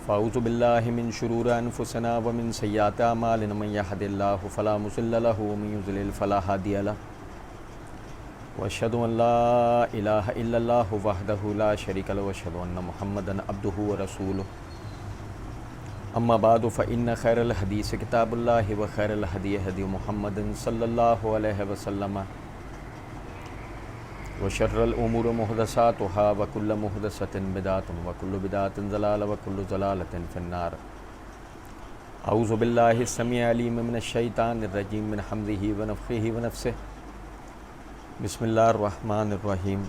فاعوذ باللہ من شرور انفسنا ومن سیئات اعمالنا من یہد اللہ فلا مضل لہ ومن یضلل فلا ہادی لہ واشہد ان لا الہ الا اللہ وحدہ لا شریک لہ واشہد ان محمدا عبدہ ورسولہ اما بعد فإن خیر الحدیث کتاب اللہ وخیر الہدی ہدی محمد صلی اللہ علیہ وسلم وشر الامور محدثاتها وكل محدثة بدعة وكل بدعة ضلالة وكل ضلالة في النار اعوذ باللہ السمیع العلیم من الشیطان الرجیم من حمزہ ونفخہ ونفثہ بسم اللہ الرحمن الرحیم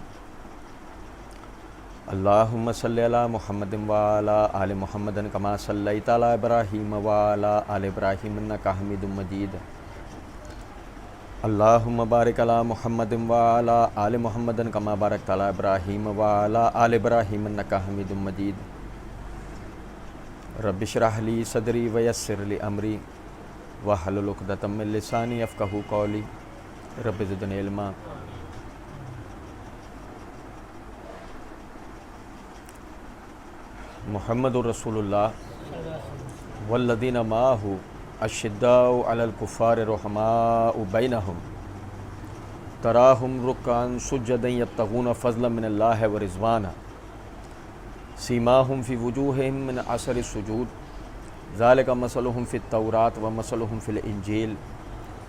اللہم صلی علی محمد وعلی آل محمد کما صلیت علی ابراہیم وعلی آل ابراہیم انک حمید مجید اللہم بارک علی محمد وعلی آل محمد کما بارکت علی ابراہیم وعلی آل ابراہیم انک حمید مجید رب اشرح لی صدری ویسر لی امری واحلل عقدۃ من لسانی یفقہوا قولی رب زدنی علما۔ محمد رسول اللہ والذین معہ اشداء علی الکفار رحماء بینہم تراہم رکعا سجدا یبتغون فضلا من اللہ ورضوانا سیماہم فی وجوہہم من اثر السجود ذالک مثلہم فی التوراۃ ومثلہم فی الانجیل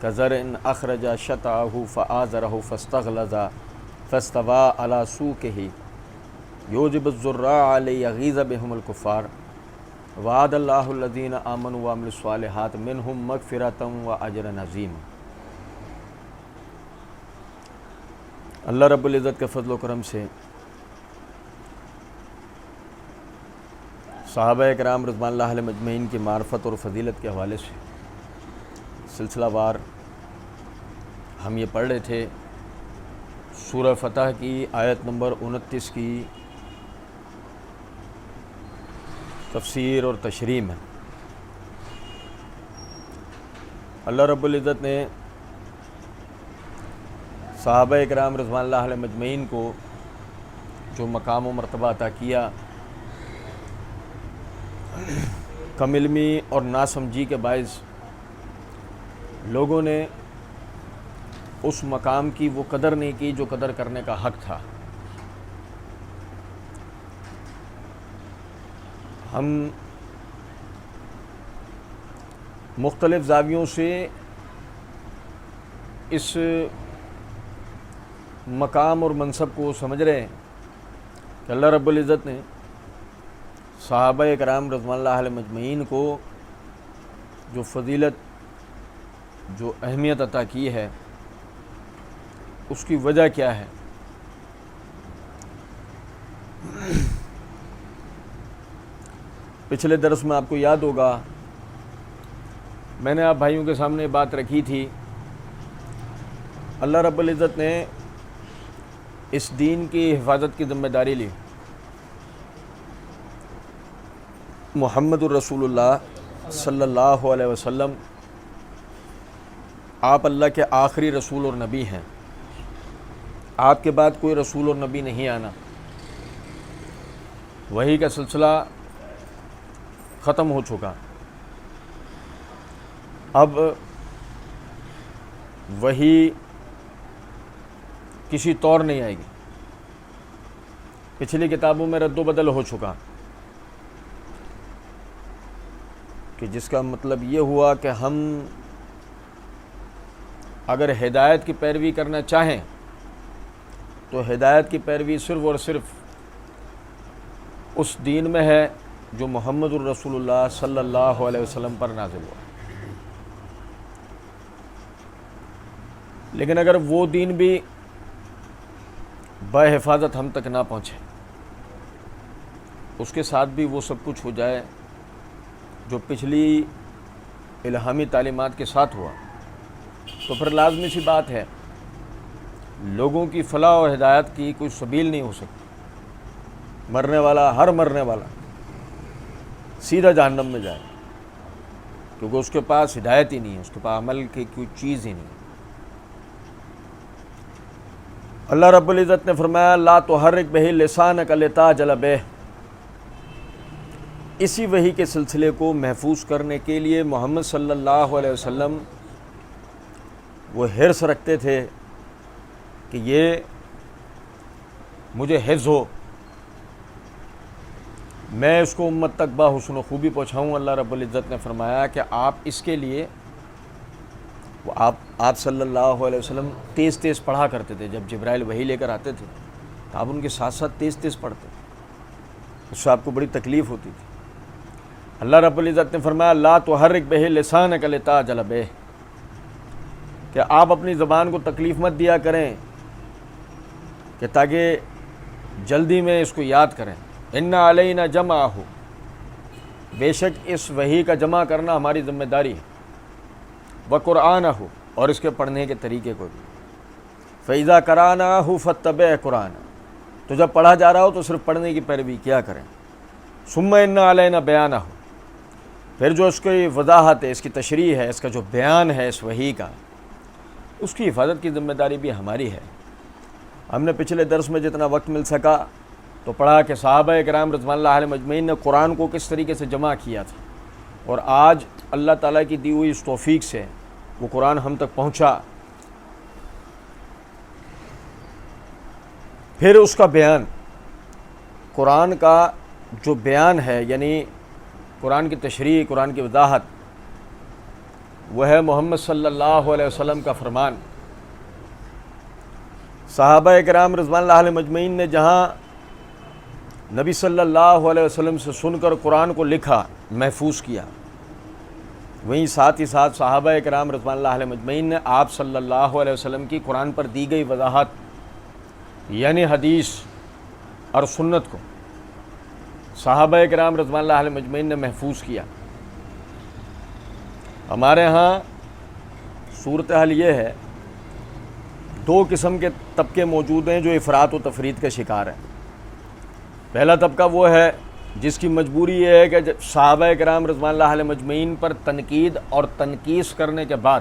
کزرع اخرج شطأہ فآزرہ فاستغلظ فاستوى علی سوقہ یوجب الزراع لیغیظ بہم الکفار وعد اللہ الذین آمنوا وعملوا الصالحات منہم مغفرۃ واجرا عظیما۔ اللہ رب العزت کے فضل و کرم سے صحابہ کرام رضوان اللہ علیہم اجمعین کی معرفت اور فضیلت کے حوالے سے سلسلہ وار ہم یہ پڑھ رہے تھے سورہ فتح کی آیت نمبر 29 کی تفسیر اور تشریح میں۔ اللہ رب العزت نے صحابہ کرام رضوان اللہ علیہم اجمعین کو جو مقام و مرتبہ عطا کیا، کم علمی اور ناسمجھی کے باعث لوگوں نے اس مقام کی وہ قدر نہیں کی جو قدر کرنے کا حق تھا۔ ہم مختلف زاویوں سے اس مقام اور منصب کو سمجھ رہے ہیں کہ اللہ رب العزت نے صحابہ کرام رضوان اللہ علیہم اجمعین کو جو فضیلت جو اہمیت عطا کی ہے اس کی وجہ کیا ہے۔ پچھلے درس میں آپ کو یاد ہوگا میں نے آپ بھائیوں کے سامنے بات رکھی تھی، اللہ رب العزت نے اس دین کی حفاظت کی ذمہ داری لی۔ محمد الرسول اللہ صلی اللہ علیہ وسلم آپ اللہ کے آخری رسول اور نبی ہیں، آپ کے بعد کوئی رسول اور نبی نہیں آنا، وحی کا سلسلہ ختم ہو چکا، اب وحی کسی طور نہیں آئے گی، پچھلی کتابوں میں رد و بدل ہو چکا، کہ جس کا مطلب یہ ہوا کہ ہم اگر ہدایت کی پیروی کرنا چاہیں تو ہدایت کی پیروی صرف اور صرف اس دین میں ہے جو محمد الرسول اللہ صلی اللہ علیہ وسلم پر نازل ہوا۔ لیکن اگر وہ دین بھی بحفاظت ہم تک نہ پہنچے، اس کے ساتھ بھی وہ سب کچھ ہو جائے جو پچھلی الہامی تعلیمات کے ساتھ ہوا، تو پھر لازمی سی بات ہے لوگوں کی فلاح و ہدایت کی کوئی سبیل نہیں ہو سکتی۔ مرنے والا، ہر مرنے والا سیدھا جہنم میں جائے، کیونکہ اس کے پاس ہدایت ہی نہیں ہے، اس کے پاس عمل کی کوئی چیز ہی نہیں ہے۔ اللہ رب العزت نے فرمایا لا تحرک بہ لسانک لتعجل بہ، اسی وحی کے سلسلے کو محفوظ کرنے کے لیے محمد صلی اللہ علیہ وسلم وہ حرص رکھتے تھے کہ یہ مجھے حفظ ہو، میں اس کو امت تک بحسن و خوبی پہنچاؤں۔ اللہ رب العزت نے فرمایا کہ آپ اس کے لیے آپ صلی اللہ علیہ وسلم تیز تیز پڑھا کرتے تھے۔ جب جبرائیل وحی لے کر آتے تھے تو آپ ان کے ساتھ ساتھ تیز تیز پڑھتے، اس سے آپ کو بڑی تکلیف ہوتی تھی۔ اللہ رب العزت نے فرمایا لا تحرک بہ لسانک لتعجل بہ، کہ آپ اپنی زبان کو تکلیف مت دیا کریں کہ تاکہ جلدی میں اس کو یاد کریں۔ ان علینا جمعہ، بے شک اس وحی کا جمع کرنا ہماری ذمہ داری ہے، وقرآنہ، اور اس کے پڑھنے کے طریقے کو بھی۔ فَإِذَا قَرَأْنَاهُ فَاتَّبِعْ قُرْآنَهُ، تو جب پڑھا جا رہا ہو تو صرف پڑھنے کی پیروی کیا کریں۔ ثُمَّ إِنَّ عَلَيْنَا بَيَانَهُ، پھر جو اس کی وضاحت ہے، اس کی تشریح ہے، اس کا جو بیان ہے اس وحی کا، اس کی حفاظت کی ذمہ داری بھی ہماری ہے۔ ہم نے پچھلے درس میں جتنا وقت مل سکا تو پڑھا کہ صحابہ کرام رضوان اللہ علیہم اجمعین نے قرآن کو کس طریقے سے جمع کیا تھا، اور آج اللہ تعالیٰ کی دی ہوئی اس توفیق سے وہ قرآن ہم تک پہنچا۔ پھر اس کا بیان، قرآن کا جو بیان ہے، یعنی قرآن کی تشریح، قرآن کی وضاحت، وہ ہے محمد صلی اللہ علیہ وسلم کا فرمان۔ صحابہ کرام رضوان اللہ علیہم اجمعین نے جہاں نبی صلی اللہ علیہ وسلم سے سن کر قرآن کو لکھا، محفوظ کیا، وہیں ساتھ ہی ساتھ صحابہ کرام رضوان اللہ علیہم اجمعین نے آپ صلی اللہ علیہ وسلم کی قرآن پر دی گئی وضاحت، یعنی حدیث اور سنت کو صحابہ کرام رضوان اللہ علیہم اجمعین نے محفوظ کیا۔ ہمارے ہاں صورتحال یہ ہے، دو قسم کے طبقے موجود ہیں جو افراط و تفرید کا شکار ہیں۔ پہلا طبقہ وہ ہے جس کی مجبوری یہ ہے کہ صحابہ کرام رضوان اللہ علیہم اجمعین پر تنقید اور تنقیص کرنے کے بعد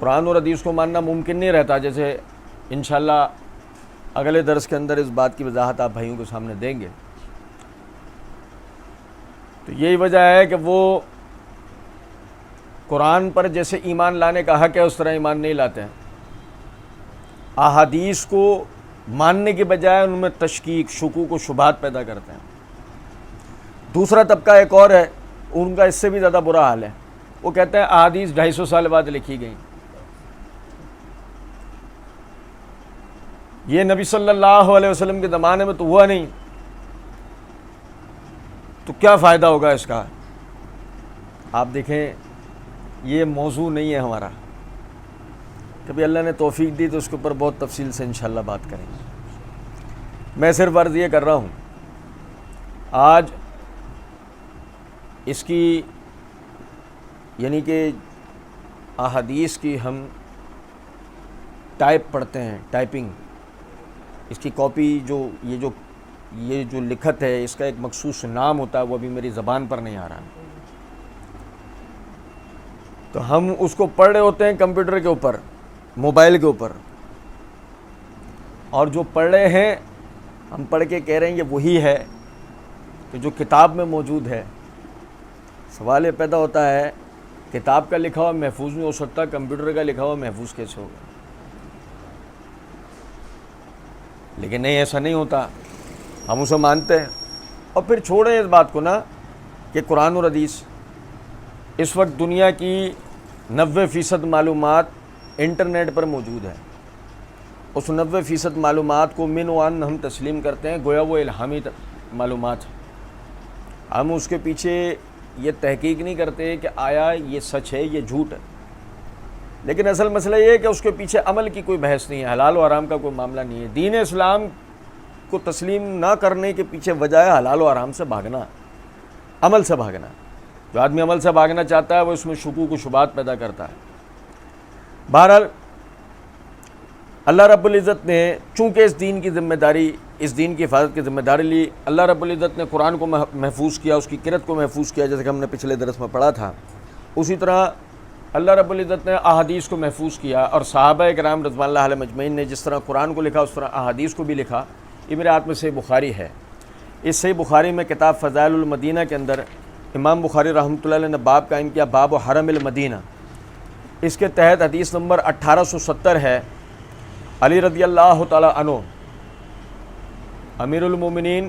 قرآن اور حدیث کو ماننا ممکن نہیں رہتا، جیسے انشاءاللہ اگلے درس کے اندر اس بات کی وضاحت آپ بھائیوں کے سامنے دیں گے۔ تو یہی وجہ ہے کہ وہ قرآن پر جیسے ایمان لانے کا حق ہے اس طرح ایمان نہیں لاتے ہیں، احادیث کو ماننے کے بجائے ان میں تشکیک، شکوک و شبہات پیدا کرتے ہیں۔ دوسرا طبقہ ایک اور ہے، ان کا اس سے بھی زیادہ برا حال ہے، وہ کہتے ہیں احادیث 250 سال بعد لکھی گئیں، یہ نبی صلی اللہ علیہ وسلم کے زمانے میں تو ہوا نہیں، تو کیا فائدہ ہوگا اس کا۔ آپ دیکھیں یہ موضوع نہیں ہے ہمارا، کبھی اللہ نے توفیق دی تو اس کے اوپر بہت تفصیل سے انشاءاللہ بات کریں گے۔ میں صرف عرض یہ کر رہا ہوں، آج اس کی یعنی کہ احادیث کی ہم ٹائپ پڑھتے ہیں، ٹائپنگ، اس کی کاپی، یہ جو لکھت ہے اس کا ایک مخصوص نام ہوتا ہے، وہ ابھی میری زبان پر نہیں آ رہا، تو ہم اس کو پڑھ رہے ہوتے ہیں کمپیوٹر کے اوپر، موبائل کے اوپر، اور جو پڑھ رہے ہیں ہم پڑھ کے کہہ رہے ہیں یہ وہی ہے کہ جو کتاب میں موجود ہے۔ سوال یہ پیدا ہوتا ہے کتاب کا لکھا ہوا محفوظ نہیں ہو سکتا، کمپیوٹر کا لکھا ہوا محفوظ کیسے ہوگا؟ لیکن نہیں، ایسا نہیں ہوتا، ہم اسے مانتے ہیں۔ اور پھر چھوڑیں اس بات کو نا کہ قرآن اور حدیث، اس وقت دنیا کی 90% معلومات انٹرنیٹ پر موجود ہے، اس 90% معلومات کو من وان ہم تسلیم کرتے ہیں گویا وہ الہامی معلومات ہے۔ ہم اس کے پیچھے یہ تحقیق نہیں کرتے کہ آیا یہ سچ ہے، یہ جھوٹ ہے، لیکن اصل مسئلہ یہ ہے کہ اس کے پیچھے عمل کی کوئی بحث نہیں ہے، حلال و حرام کا کوئی معاملہ نہیں ہے۔ دین اسلام کو تسلیم نہ کرنے کے پیچھے وجہ ہے حلال و حرام سے بھاگنا، عمل سے بھاگنا۔ جو آدمی عمل سے بھاگنا چاہتا ہے وہ اس میں شکوک و شبہات پیدا کرتا ہے۔ بہرحال اللہ رب العزت نے چونکہ اس دین کی ذمہ داری، اس دین کی حفاظت کی ذمہ داری لی، اللہ رب العزت نے قرآن کو محفوظ کیا، اس کی قرأت کو محفوظ کیا، جیسے کہ ہم نے پچھلے درس میں پڑھا تھا، اسی طرح اللہ رب العزت نے احادیث کو محفوظ کیا، اور صحابہ کرام رضوان اللہ علیہم اجمعین نے جس طرح قرآن کو لکھا اس طرح احادیث کو بھی لکھا۔ یہ میرے ہاتھ میں سے بخاری ہے، اس صحیح بخاری میں کتاب فضائل المدینہ کے اندر امام بخاری رحمۃ اللہ علیہ نے باب قائم کیا، باب حرم المدینہ۔ اس کے تحت حدیث نمبر 1870 ہے، علی رضی اللہ تعالی عنہ، امیر المومنین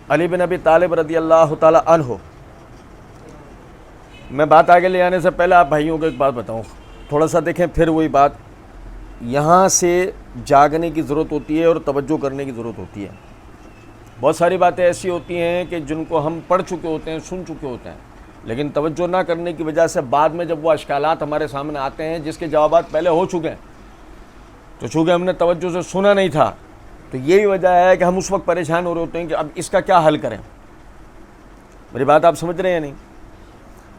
علی بن ابی طالب رضی اللہ تعالی عنہ۔ میں بات آگے لے آنے سے پہلے آپ بھائیوں کو ایک بات بتاؤں، تھوڑا سا دیکھیں، پھر وہی بات، یہاں سے جاگنے کی ضرورت ہوتی ہے اور توجہ کرنے کی ضرورت ہوتی ہے۔ بہت ساری باتیں ایسی ہوتی ہیں کہ جن کو ہم پڑھ چکے ہوتے ہیں، سن چکے ہوتے ہیں، لیکن توجہ نہ کرنے کی وجہ سے بعد میں جب وہ اشکالات ہمارے سامنے آتے ہیں جس کے جوابات پہلے ہو چکے ہیں، تو چونکہ ہم نے توجہ سے سنا نہیں تھا، تو یہی وجہ ہے کہ ہم اس وقت پریشان ہو رہے ہوتے ہیں کہ اب اس کا کیا حل کریں۔ میری بات آپ سمجھ رہے ہیں نہیں؟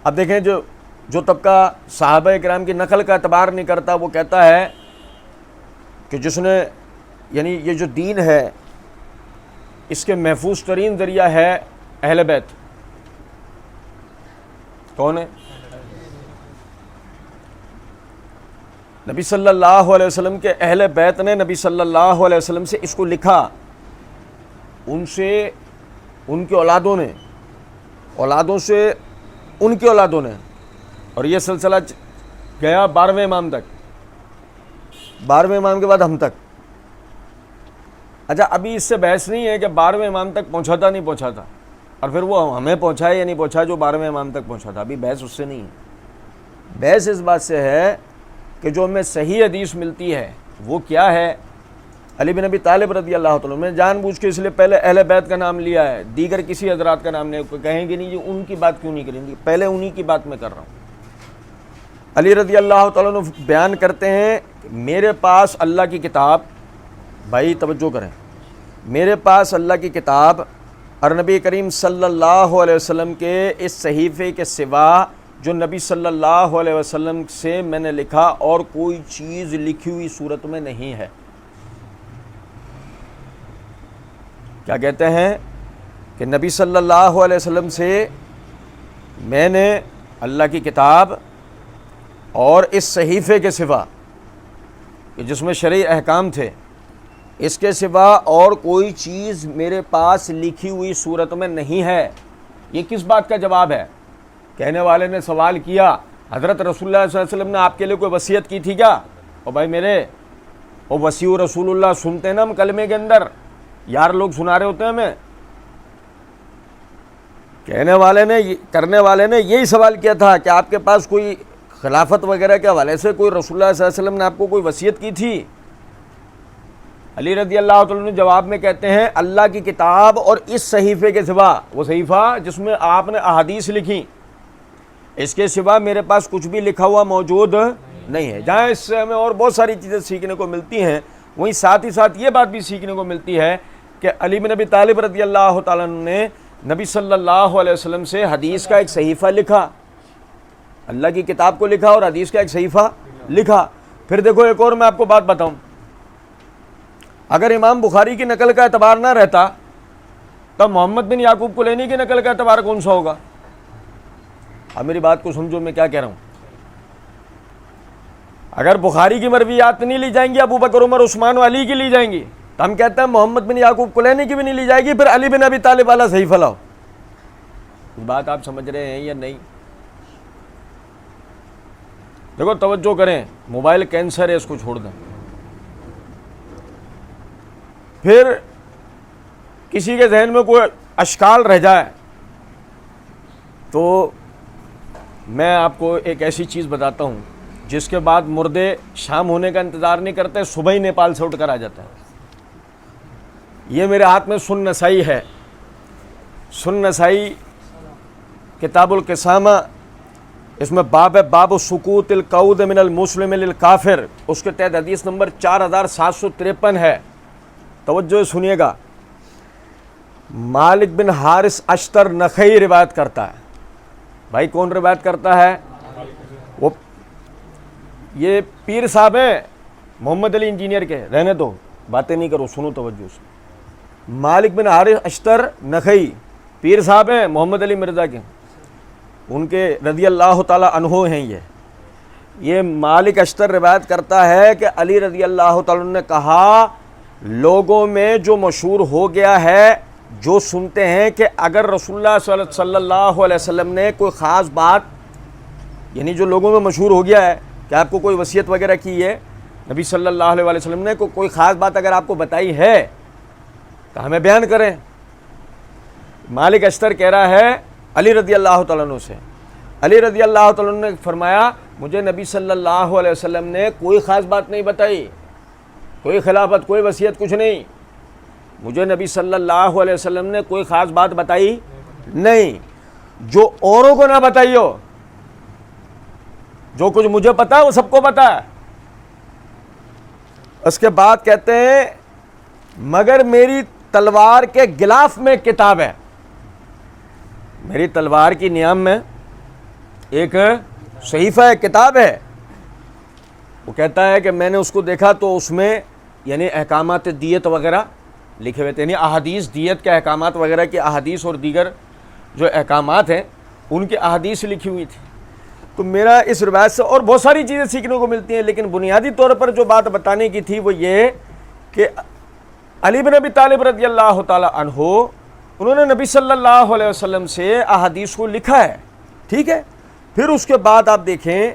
اب دیکھیں، جو طبقہ صحابہ کرام کی نقل کا اعتبار نہیں کرتا، وہ کہتا ہے کہ جس نے، یعنی یہ جو دین ہے اس کے محفوظ ترین ذریعہ ہے اہل بیت۔ کون ہے؟ نبی صلی اللہ علیہ وسلم کے اہل بیت نے نبی صلی اللہ علیہ وسلم سے اس کو لکھا، ان سے ان کے اولادوں نے، اولادوں سے ان کے اولادوں نے، اور یہ سلسلہ گیا 12ویں امام تک، 12ویں امام کے بعد ہم تک۔ اچھا، ابھی اس سے بحث نہیں ہے کہ 12ویں امام تک پہنچا تھا نہیں پہنچا تھا، اور پھر وہ ہمیں پہنچا یا نہیں پہنچا جو 12ویں امام تک پہنچا تھا، ابھی بحث اس سے نہیں ہے۔ بحث اس بات سے ہے کہ جو ہمیں صحیح حدیث ملتی ہے وہ کیا ہے۔ علی بن ابی طالب رضی اللہ تعالیٰ، میں جان بوجھ کے اس لیے پہلے اہل بیت کا نام لیا ہے، دیگر کسی حضرات کا نام نہیں، کہیں گے نہیں جی ان کی بات کیوں نہیں کریں گے، پہلے انہی کی بات میں کر رہا ہوں۔ علی رضی اللہ تعالیٰ عنہ بیان کرتے ہیں، میرے پاس اللہ کی کتاب، بھائی توجہ کریں، میرے پاس اللہ کی کتاب اور نبی کریم صلی اللہ علیہ وسلم کے اس صحیفے کے سوا جو نبی صلی اللہ علیہ وسلم سے میں نے لکھا اور کوئی چیز لکھی ہوئی صورت میں نہیں ہے۔ کیا کہتے ہیں کہ نبی صلی اللہ علیہ وسلم سے میں نے اللہ کی کتاب اور اس صحیفے کے سوا کہ جس میں شرعی احکام تھے، اس کے سوا اور کوئی چیز میرے پاس لکھی ہوئی صورت میں نہیں ہے۔ یہ کس بات کا جواب ہے؟ کہنے والے نے سوال کیا، حضرت رسول اللہ صلی اللہ علیہ وسلم نے آپ کے لیے کوئی وصیت کی تھی کیا؟ اور بھائی میرے، وہ وصی رسول اللہ سنتے ہیں نا ہم کلمے کے اندر، یار لوگ سنا رہے ہوتے ہیں ہمیں۔ کہنے والے نے، کرنے والے نے یہی سوال کیا تھا کہ آپ کے پاس کوئی خلافت وغیرہ کے حوالے سے کوئی رسول اللہ صلی اللہ علیہ وسلم نے آپ کو کوئی وصیت کی تھی؟ علی رضی اللہ تعالیٰ نے جواب میں کہتے ہیں، اللہ کی کتاب اور اس صحیفے کے سوا، وہ صحیفہ جس میں آپ نے احادیث لکھی، اس کے سوا میرے پاس کچھ بھی لکھا ہوا موجود نہیں ہے۔ جہاں اس سے ہمیں اور بہت ساری چیزیں سیکھنے کو ملتی ہیں، وہیں ساتھ ہی ساتھ یہ بات بھی سیکھنے کو ملتی ہے کہ علی بن ابی طالب رضی اللہ تعالیٰ نے نبی صلی اللہ علیہ وسلم سے حدیث کا ایک صحیفہ لکھا، اللہ کی کتاب کو لکھا اور حدیث کا ایک صحیفہ لکھا۔ پھر دیکھو ایک اور میں آپ کو بات بتاؤں، اگر امام بخاری کی نقل کا اعتبار نہ رہتا تب محمد بن یعقوب کلینی کی نقل کا اعتبار کون سا ہوگا؟ اب میری بات کو سمجھو میں کیا کہہ رہا ہوں۔ اگر بخاری کی مرویات نہیں لی جائیں گی، ابو بکر عمر عثمان و علی کی لی جائیں گی، تو ہم کہتے ہیں محمد بن یعقوب کلینی کی بھی نہیں لی جائے گی، پھر علی بن ابی طالب والا صحیفہ لاؤ۔ بات آپ سمجھ رہے ہیں یا نہیں؟ دیکھو توجہ کریں، موبائل کینسر ہے، اس کو چھوڑ دیں۔ پھر کسی کے ذہن میں کوئی اشکال رہ جائے تو میں آپ کو ایک ایسی چیز بتاتا ہوں جس کے بعد مردے شام ہونے کا انتظار نہیں کرتے، صبح ہی نیپال سے اٹھ کر آ جاتے ہیں۔ یہ میرے ہاتھ میں سن نسائی ہے، سن نسائی کتاب القسامہ، اس میں باب ہے باب سکوت القعود من المسلم للکافر، اس کے تحت حدیث نمبر 4753 ہے۔ توجہ سنیے گا، مالک بن حارث اشتر نخعی روایت کرتا ہے۔ بھائی کون روایت کرتا ہے؟ وہ یہ پیر صاحب ہیں محمد علی انجینئر کے، رہنے دو باتیں نہیں کرو، سنو توجہ سے۔ مالک بن حارث اشتر نخعی پیر صاحب ہیں محمد علی مرزا کے، ان کے رضی اللہ تعالی عنہ ہیں۔ یہ مالک اشتر روایت کرتا ہے کہ علی رضی اللہ تعالی عنہ نے کہا، لوگوں میں جو مشہور ہو گیا ہے جو سنتے ہیں کہ اگر رسول اللہ صلی اللہ علیہ وسلم نے کوئی خاص بات، یعنی جو لوگوں میں مشہور ہو گیا ہے کہ آپ کو کوئی وصیت وغیرہ کی ہے، نبی صلی اللہ علیہ وسلم نے کوئی خاص بات اگر آپ کو بتائی ہے تو ہمیں بیان کریں۔ مالک اشتر کہہ رہا ہے علی رضی اللہ تعالیٰ عنہ سے، علی رضی اللہ تعالیٰ عنہ نے فرمایا مجھے نبی صلی اللہ علیہ وسلم نے کوئی خاص بات نہیں بتائی، کوئی خلافت، کوئی وصیت، کچھ نہیں، مجھے نبی صلی اللہ علیہ وسلم نے کوئی خاص بات بتائی نہیں، جو اوروں کو نہ بتائی ہو، جو کچھ مجھے پتا ہے وہ سب کو پتا ہے۔ اس کے بعد کہتے ہیں مگر میری تلوار کے غلاف میں کتاب ہے، میری تلوار کی نیام میں ایک صحیفہ ہے، کتاب ہے۔ وہ کہتا ہے کہ میں نے اس کو دیکھا تو اس میں یعنی احکامات دیت وغیرہ لکھے ہوئے تھے، یعنی احادیث دیت کے احکامات وغیرہ کی احادیث اور دیگر جو احکامات ہیں ان کی احادیث لکھی ہوئی تھی۔ تو میرا اس روایت سے اور بہت ساری چیزیں سیکھنے کو ملتی ہیں، لیکن بنیادی طور پر جو بات بتانے کی تھی وہ یہ کہ علی بن ابی طالب رضی اللہ تعالی عنہ انہوں نے نبی صلی اللہ علیہ وسلم سے احادیث کو لکھا ہے، ٹھیک ہے۔ پھر اس کے بعد آپ دیکھیں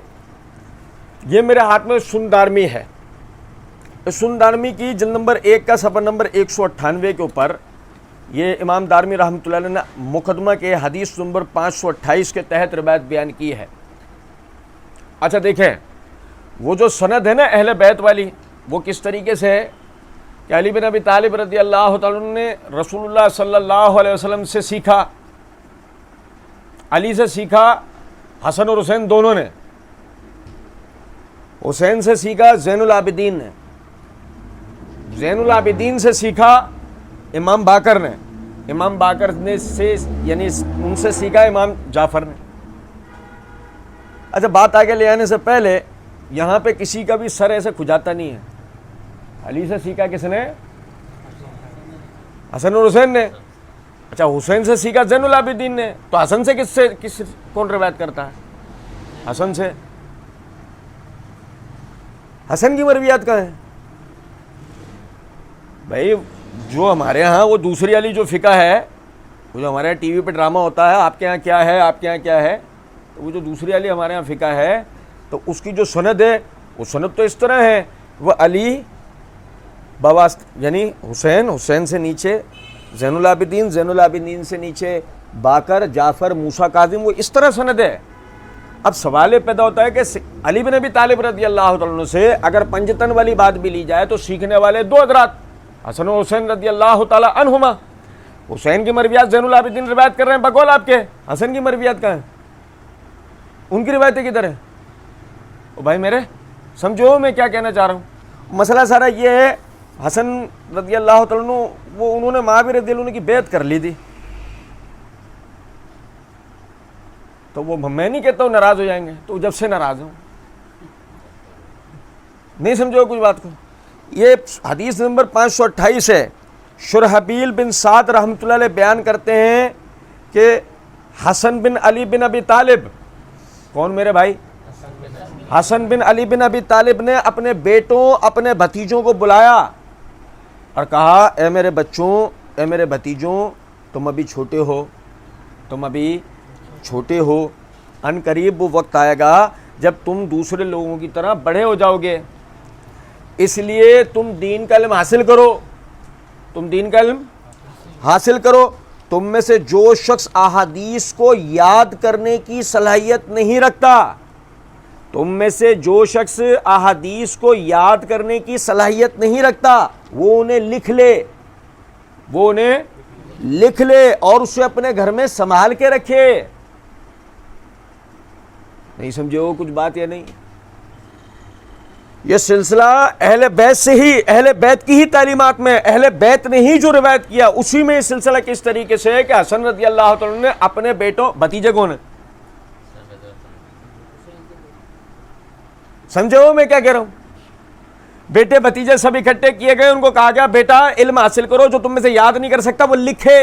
یہ میرے ہاتھ میں سن دارمی ہے، سن دارمی کی جلد نمبر 1 کا صفحہ نمبر 198 کے اوپر یہ امام دارمی رحمۃ اللہ علیہ نے مقدمہ کے حدیث نمبر 528 کے تحت روایت بیان کی ہے۔ اچھا دیکھیں وہ جو سند ہے نا اہل بیت والی، وہ کس طریقے سے ہے کہ علی بن ابی طالب رضی اللہ تعالیٰ عنہ نے رسول اللہ صلی اللہ علیہ وسلم سے سیکھا، علی سے سیکھا، حسن اور حسین دونوں نے، حسین سے سیکھا زین العابدین نے، زین العابدین سے سیکھا امام باقر نے، امام باقر نے سے یعنی ان سے سیکھا امام جعفر نے۔ اچھا بات آگے لے آنے سے پہلے یہاں پہ کسی کا بھی سر ایسے کھجاتا نہیں ہے۔ علی سے سیکھا کس نے؟ حسن اور حسین نے۔ اچھا حسین سے سیکھا زین العابدین نے، تو حسن سے کس کون روایت کرتا ہے؟ حسن سے۔ حسن کی مرویات کہاں ہیں بھائی؟ جو ہمارے ہاں وہ دوسری والی جو فقہ ہے، وہ جو ہمارے یہاں ٹی وی پہ ڈرامہ ہوتا ہے آپ کے ہاں کیا ہے، آپ کے ہاں کیا ہے، تو وہ جو دوسری والی ہمارے ہاں فقہ ہے تو اس کی جو سند ہے وہ سند تو اس طرح ہے، وہ علی بواست یعنی حسین، حسین سے نیچے زین العابدین، زین العابدین سے نیچے باقر، جعفر، موسیٰ کاظم، وہ اس طرح سند ہے۔ اب سوال یہ پیدا ہوتا ہے کہ علی بن ابی طالب رضی اللہ تعالیٰ عنہ سے اگر پنجتن والی بات بھی لی جائے تو سیکھنے والے دو حضرات حسن و حسین رضی اللہ تعالیٰ عنہما، حسین کی مرویات زین العابدین روایت کر رہے ہیں بقول آپ کے، حسن کی مرویات کہاں ہیں؟ ان کی روایتیں کدھر ہیں؟ او بھائی میرے سمجھو میں کیا کہنا چاہ رہا ہوں۔ مسئلہ سارا یہ ہے حسن رضی اللہ تعالیٰ عنہ وہ انہوں نے معاویہ رضی اللہ عنہ کی بیعت کر لی تھی، تو وہ میں نہیں کہتا ہوں ناراض ہو جائیں گے، تو جب سے ناراض ہوں، نہیں سمجھو کچھ بات کو۔ یہ حدیث نمبر 528 ہے۔ شرحبیل بن سعد رحمۃ اللہ علیہ بیان کرتے ہیں کہ حسن بن علی بن ابی طالب، کون میرے بھائی؟ حسن بن علی بن ابی طالب نے اپنے بیٹوں، اپنے بھتیجوں کو بلایا اور کہا اے میرے بچوں، اے میرے بھتیجوں، تم ابھی چھوٹے ہو، تم ابھی چھوٹے ہو، ان قریب وہ وقت آئے گا جب تم دوسرے لوگوں کی طرح بڑے ہو جاؤ گے، اس لیے تم دین کا علم حاصل کرو، تم دین کا علم حاصل کرو۔ تم میں سے جو شخص احادیث کو یاد کرنے کی صلاحیت نہیں رکھتا، تم میں سے جو شخص احادیث کو یاد کرنے کی صلاحیت نہیں رکھتا وہ انہیں لکھ لے، وہ انہیں لکھ لے اور اسے اپنے گھر میں سنبھال کے رکھے۔ نہیں سمجھے ہو کچھ بات یا نہیں؟ یہ سلسلہ اہل بیت سے ہی، اہل بیت کی ہی تعلیمات میں، اہل بیت نے ہی جو روایت کیا اسی میں یہ سلسلہ کس طریقے سے ہے کہ حسن رضی اللہ تعالیٰ نے اپنے بیٹوں، بھتیجے کون ہیں؟ سمجھے ہو میں کیا کہہ رہا ہوں؟ بیٹے بھتیجے سب اکٹھے کیے گئے، ان کو کہا گیا بیٹا علم حاصل کرو، جو تم میں سے یاد نہیں کر سکتا وہ لکھے۔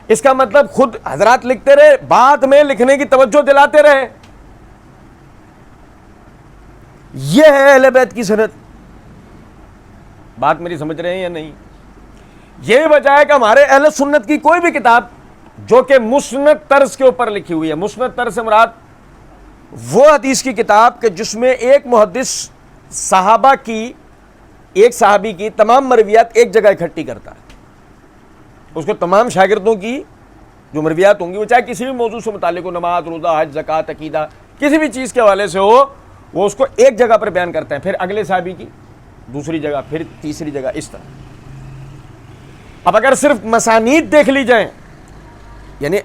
اس کا مطلب خود حضرات لکھتے رہے، بعد میں لکھنے کی توجہ دلاتے رہے۔ یہ ہے اہل بیت کی سنت۔ بات میری سمجھ رہے ہیں یا نہیں؟ یہ وجہ ہے کہ ہمارے اہل سنت کی کوئی بھی کتاب جو کہ مسند طرز کے اوپر لکھی ہوئی ہے، مسند طرز سے مراد وہ حدیث کی کتاب کہ جس میں ایک محدث صحابہ کی، ایک صحابی کی تمام مرویات ایک جگہ اکٹھی کرتا ہے، اس کو تمام شاگردوں کی جو مرویات ہوں گی، وہ چاہے کسی بھی موضوع سے متعلق ہو، نماز، روزہ، حج، زکوٰۃ، عقیدہ، کسی بھی چیز کے حوالے سے ہو، وہ اس کو ایک جگہ پر بیان کرتے ہیں، پھر اگلے صحابی کی دوسری جگہ، پھر تیسری جگہ، اس طرح۔ اب اگر صرف مسانید دیکھ لی جائیں، یعنی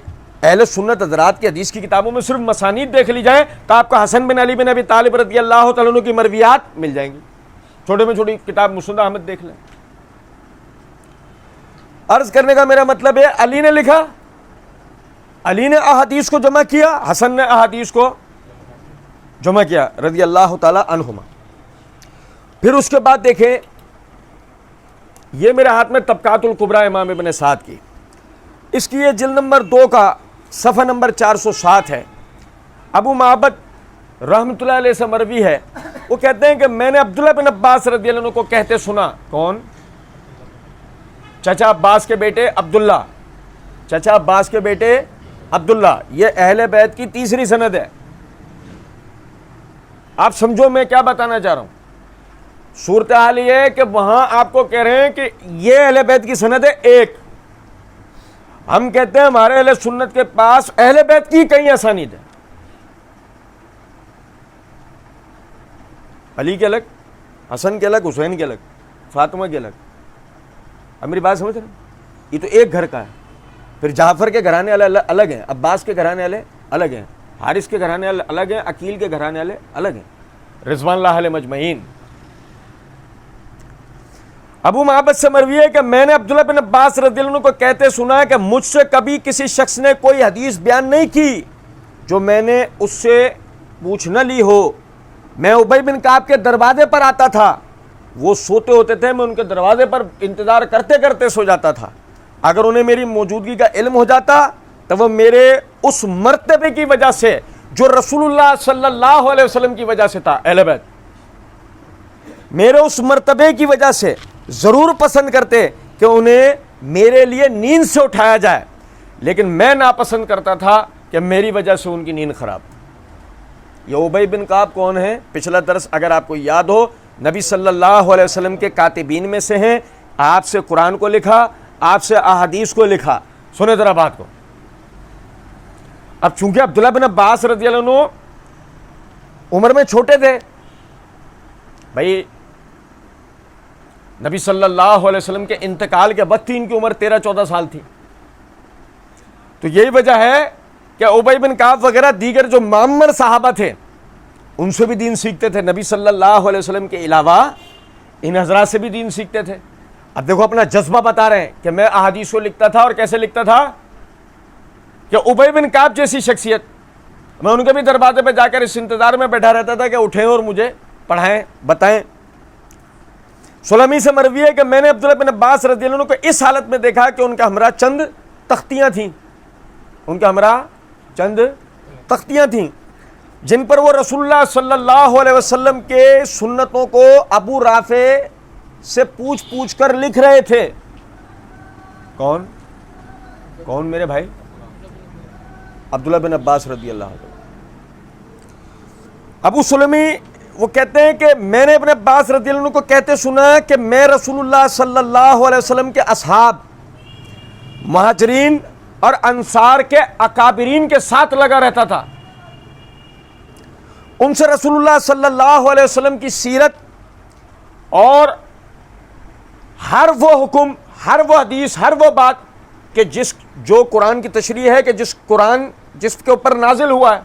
اہل سنت حضرات کی حدیث کی کتابوں میں صرف مسانید دیکھ لی جائیں، تو آپ کو حسن بن علی بن ابی طالب رضی اللہ تعالیٰ عنہ کی مرویات مل جائیں گی۔ چھوٹے میں چھوٹی کتاب مسند احمد دیکھ لیں۔ عرض کرنے کا میرا مطلب ہے علی نے لکھا، علی نے احادیث کو جمع کیا، حسن نے احادیث کو جمع کیا رضی اللہ تعالیٰ عنہما۔ پھر اس کے بعد دیکھیں، یہ میرے ہاتھ میں طبقات الکبریٰ امام ابن سعد کی، اس کی یہ جلد نمبر 2 کا صفحہ نمبر 407 ہے۔ ابو معبد رحمۃ اللہ علیہ سے مروی ہے، وہ کہتے ہیں کہ میں نے عبداللہ بن عباس رضی اللہ عنہ کو کہتے سنا، کون؟ چچا عباس کے بیٹے عبداللہ، چچا عباس کے بیٹے عبداللہ، یہ اہل بیت کی تیسری سند ہے۔ آپ سمجھو میں کیا بتانا چاہ رہا ہوں۔ صورتحال یہ ہے کہ وہاں آپ کو کہہ رہے ہیں کہ یہ اہل بیت کی سند ہے ایک، ہم کہتے ہیں ہمارے اہل سنت کے پاس اہل بیت کی کئی اسانید ہیں، علی کے الگ، حسن کے الگ، حسین کے الگ، فاطمہ کے الگ۔ اب میری بات سمجھ رہے ہیں؟ یہ تو ایک گھر کا ہے، پھر جعفر کے گھرانے والے الگ ہیں، عباس کے گھرانے والے الگ ہیں، حارث کے گھرانے والے الگ ہیں، عقیل کے گھرانے والے الگ ہیں، رضوان اللہ علیہ مجمعین۔ ابو معبد سے مروی ہے کہ میں نے عبداللہ بن عباس رضی اللہ عنہ کو کہتے سنا کہ مجھ سے کبھی کسی شخص نے کوئی حدیث بیان نہیں کی جو میں نے اس سے پوچھ نہ لی ہو۔ میں ابی بن کعب کے دروازے پر آتا تھا، وہ سوتے ہوتے تھے، میں ان کے دروازے پر انتظار کرتے کرتے سو جاتا تھا، اگر انہیں میری موجودگی کا علم ہو جاتا تو وہ میرے اس مرتبے کی وجہ سے جو رسول اللہ صلی اللہ علیہ وسلم کی وجہ سے تھا، اہل بیت میرے اس مرتبے کی وجہ سے ضرور پسند کرتے کہ انہیں میرے لیے نیند سے اٹھایا جائے، لیکن میں ناپسند کرتا تھا کہ میری وجہ سے ان کی نیند خراب۔ یہ ابی بن کعب کون ہے؟ پچھلا درس اگر آپ کو یاد ہو، نبی صلی اللہ علیہ وسلم کے کاتبین میں سے ہیں، آپ سے قرآن کو لکھا، آپ سے احادیث کو لکھا۔ سنیں ذرا بات کو۔ اب چونکہ عبداللہ بن عباس رضی اللہ عنہ عمر میں چھوٹے تھے، بھائی نبی صلی اللہ علیہ وسلم کے انتقال کے وقت ان کی عمر 13-14 سال تھی، تو یہی وجہ ہے کہ ابی بن کعب وغیرہ دیگر جو معمر صحابہ تھے ان سے بھی دین سیکھتے تھے، نبی صلی اللہ علیہ وسلم کے علاوہ ان حضرات سے بھی دین سیکھتے تھے۔ اب دیکھو اپنا جذبہ بتا رہے ہیں کہ میں احادیث کو لکھتا تھا، اور کیسے لکھتا تھا کہ ابی بن کعب جیسی شخصیت، میں ان کے بھی دروازے پہ جا کر اس انتظار میں بیٹھا رہتا تھا کہ اٹھیں اور مجھے پڑھائیں، بتائیں۔ سلمی سے مروی ہے کہ میں نے عبداللہ بن عباس رضی اللہ عنہ کو اس حالت میں دیکھا کہ ان کے ہمراہ چند تختیاں تھیں، ان کے ہمراہ چند تختیاں تھیں جن پر وہ رسول اللہ صلی اللہ علیہ وسلم کے سنتوں کو ابو رافع سے پوچھ پوچھ کر لکھ رہے تھے۔ کون کون میرے بھائی؟ عبداللہ بن عباس رضی اللہ عنہ۔ ابو سلمی وہ کہتے ہیں کہ میں نے ابن عباس رضی اللہ عنہ کو کہتے سنا کہ میں رسول اللہ صلی اللہ علیہ وسلم کے اصحاب، مہاجرین اور انصار کے اکابرین کے ساتھ لگا رہتا تھا، ان سے رسول اللہ صلی اللہ علیہ وسلم کی سیرت اور ہر وہ حکم، ہر وہ حدیث، ہر وہ بات کہ جو قرآن کی تشریح ہے، کہ جس کے اوپر نازل ہوا ہے،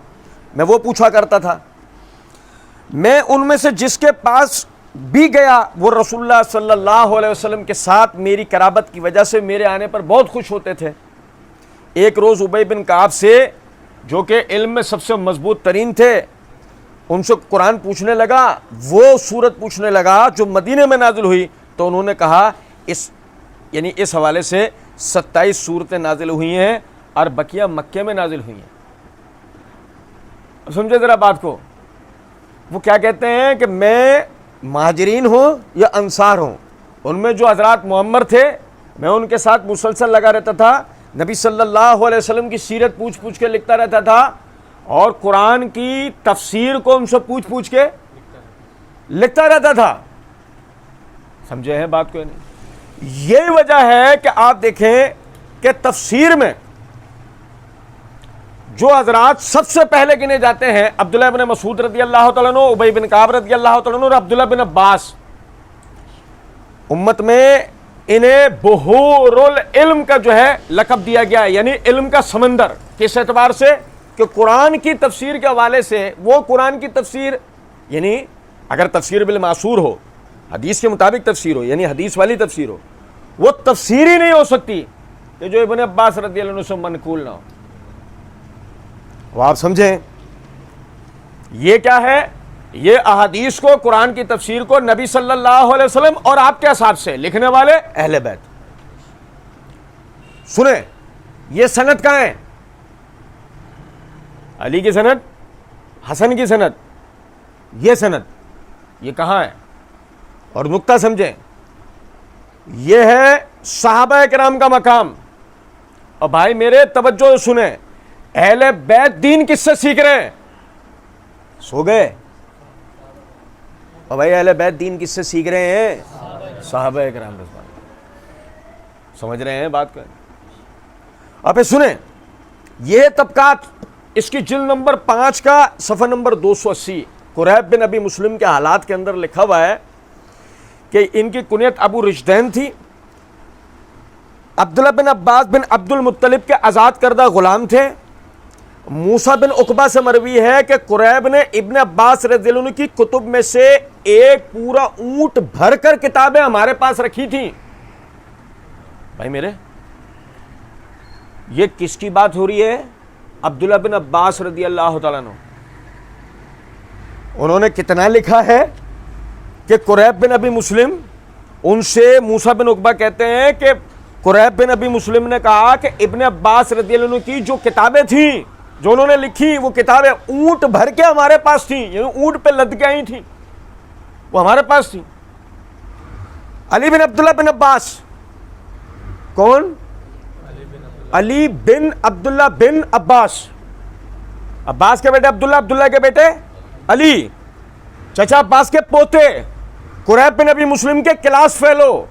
میں وہ پوچھا کرتا تھا۔ میں ان میں سے جس کے پاس بھی گیا وہ رسول اللہ صلی اللہ علیہ وسلم کے ساتھ میری قرابت کی وجہ سے میرے آنے پر بہت خوش ہوتے تھے۔ ایک روز ابی بن کعب سے، جو کہ علم میں سب سے مضبوط ترین تھے، ان سے قرآن پوچھنے لگا، وہ سورت پوچھنے لگا جو مدینے میں نازل ہوئی، تو انہوں نے کہا اس حوالے سے 27 سورتیں نازل ہوئی ہیں اور بقیہ مکے میں نازل ہوئی ہیں۔ سمجھے ذرا بات کو۔ وہ کیا کہتے ہیں کہ میں مہاجرین ہوں یا انصار ہوں، ان میں جو حضرات معمر تھے میں ان کے ساتھ مسلسل لگا رہتا تھا، نبی صلی اللہ علیہ وسلم کی سیرت پوچھ پوچھ کے لکھتا رہتا تھا، اور قرآن کی تفسیر کو ان سے پوچھ پوچھ کے لکھتا رہتا تھا. سمجھے ہیں بات کو نہیں؟ یہی وجہ ہے کہ آپ دیکھیں کہ تفسیر میں جو حضرات سب سے پہلے گنے جاتے ہیں، عبداللہ بن مسعود رضی اللہ تعالیٰ عنہ، ابی بن کعب رضی اللہ تعالیٰ عنہ اور عبداللہ بن عباس. امت میں انہیں بحور العلم کا جو ہے لقب دیا گیا ہے، یعنی علم کا سمندر. کس اعتبار سے؟ کہ قرآن کی تفسیر کے حوالے سے وہ قرآن کی تفسیر، یعنی اگر تفسیر بالمعصور ہو، حدیث کے مطابق تفسیر ہو، یعنی حدیث والی تفسیر ہو، وہ تفسیر ہی نہیں ہو سکتی کہ جو ابن عباس رضی اللہ عنہ سے منقول نہ ہو. وہ آپ سمجھیں یہ کیا ہے؟ یہ احادیث کو، قرآن کی تفسیر کو نبی صلی اللہ علیہ وسلم اور آپ کے حساب سے لکھنے والے اہل بیت. سنیں یہ سند کہاں ہے؟ علی کی سند، حسن کی سند، یہ سند یہ کہاں ہے؟ اور نقطہ سمجھیں، یہ ہے صحابہ کرام کا مقام. اور بھائی میرے توجہ سنیں، اہل بیت دین کس سے سیکھ رہے ہیں؟ سو گئے؟ اور بھائی اہل بیت دین کس سے سیکھ رہے ہیں؟ صحابہ کرام رضوان. سمجھ رہے ہیں بات کو؟ اب سنیں یہ طبقات، اس کی جلد نمبر 5 کا صفحہ نمبر 280 قریب بن ابی مسلم کے حالات کے اندر لکھا ہوا ہے کہ ان کی کنیت ابو رشدین تھی. عبداللہ بن عباس بن عبد المطلب کے آزاد کردہ غلام تھے. موسیٰ بن عقبہ سے مروی ہے کہ قریب نے ابن عباس رضی اللہ عنہ کی کتب میں سے ایک پورا اونٹ بھر کر کتابیں ہمارے پاس رکھی تھیں. بھائی میرے یہ کس کی بات ہو رہی ہے؟ عبداللہ بن عباس رضی اللہ تعالیٰ عنہ. انہوں نے کتنا لکھا ہے کہ قریب بن ابی مسلم، ان سے موسیٰ بن عقبہ کہتے ہیں کہ قریب بن ابی مسلم نے کہا کہ ابن عباس رضی اللہ عنہ کی جو کتابیں تھیں، جو انہوں نے لکھی، وہ کتابیں اونٹ بھر کے ہمارے پاس تھیں، یعنی اونٹ پہ لد کے آئی تھیں، وہ ہمارے پاس تھیں. علی بن عبداللہ بن عباس، کون؟ علی بن عبداللہ بن عباس، عباس کے بیٹے عبداللہ، عبداللہ کے بیٹے علی، چچا عباس کے پوتے، قریب بن ابی مسلم کے کلاس فیلو.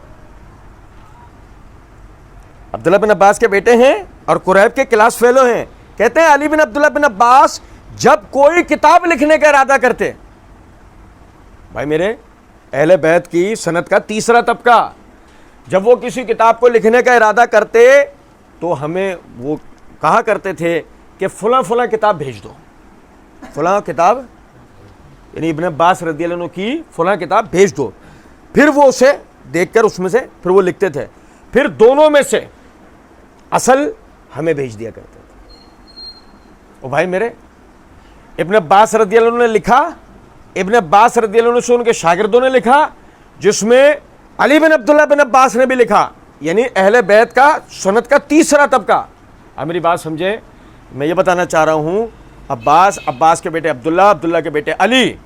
عبداللہ بن عباس کے بیٹے ہیں اور قریب کے کلاس فیلو ہیں. کہتے ہیں علی بن عبداللہ بن عباس جب کوئی کتاب لکھنے کا ارادہ کرتے، بھائی میرے اہل بیت کی سند کا تیسرا طبقہ، جب وہ کسی کتاب کو لکھنے کا ارادہ کرتے تو ہمیں وہ کہا کرتے تھے کہ فلاں فلاں کتاب بھیج دو، فلاں کتاب، یعنی ابن عباس رضی اللہ عنہ کی فلاں کتاب بھیج دو. پھر وہ اسے دیکھ کر اس میں سے پھر وہ لکھتے تھے، پھر دونوں میں سے اصل ہمیں بھیج دیا کرتے تھے. او بھائی میرے ابن عباس رضی اللہ عنہ نے لکھا، ابن عباس رضی اللہ عنہ سے ان کے شاگردوں نے لکھا، جس میں علی بن عبداللہ بن عباس نے بھی لکھا، یعنی اہل بیت کا سنت کا تیسرا طبقہ. اب میری بات سمجھے، میں یہ بتانا چاہ رہا ہوں، عباس، عباس کے بیٹے عبداللہ، عبداللہ کے بیٹے علی.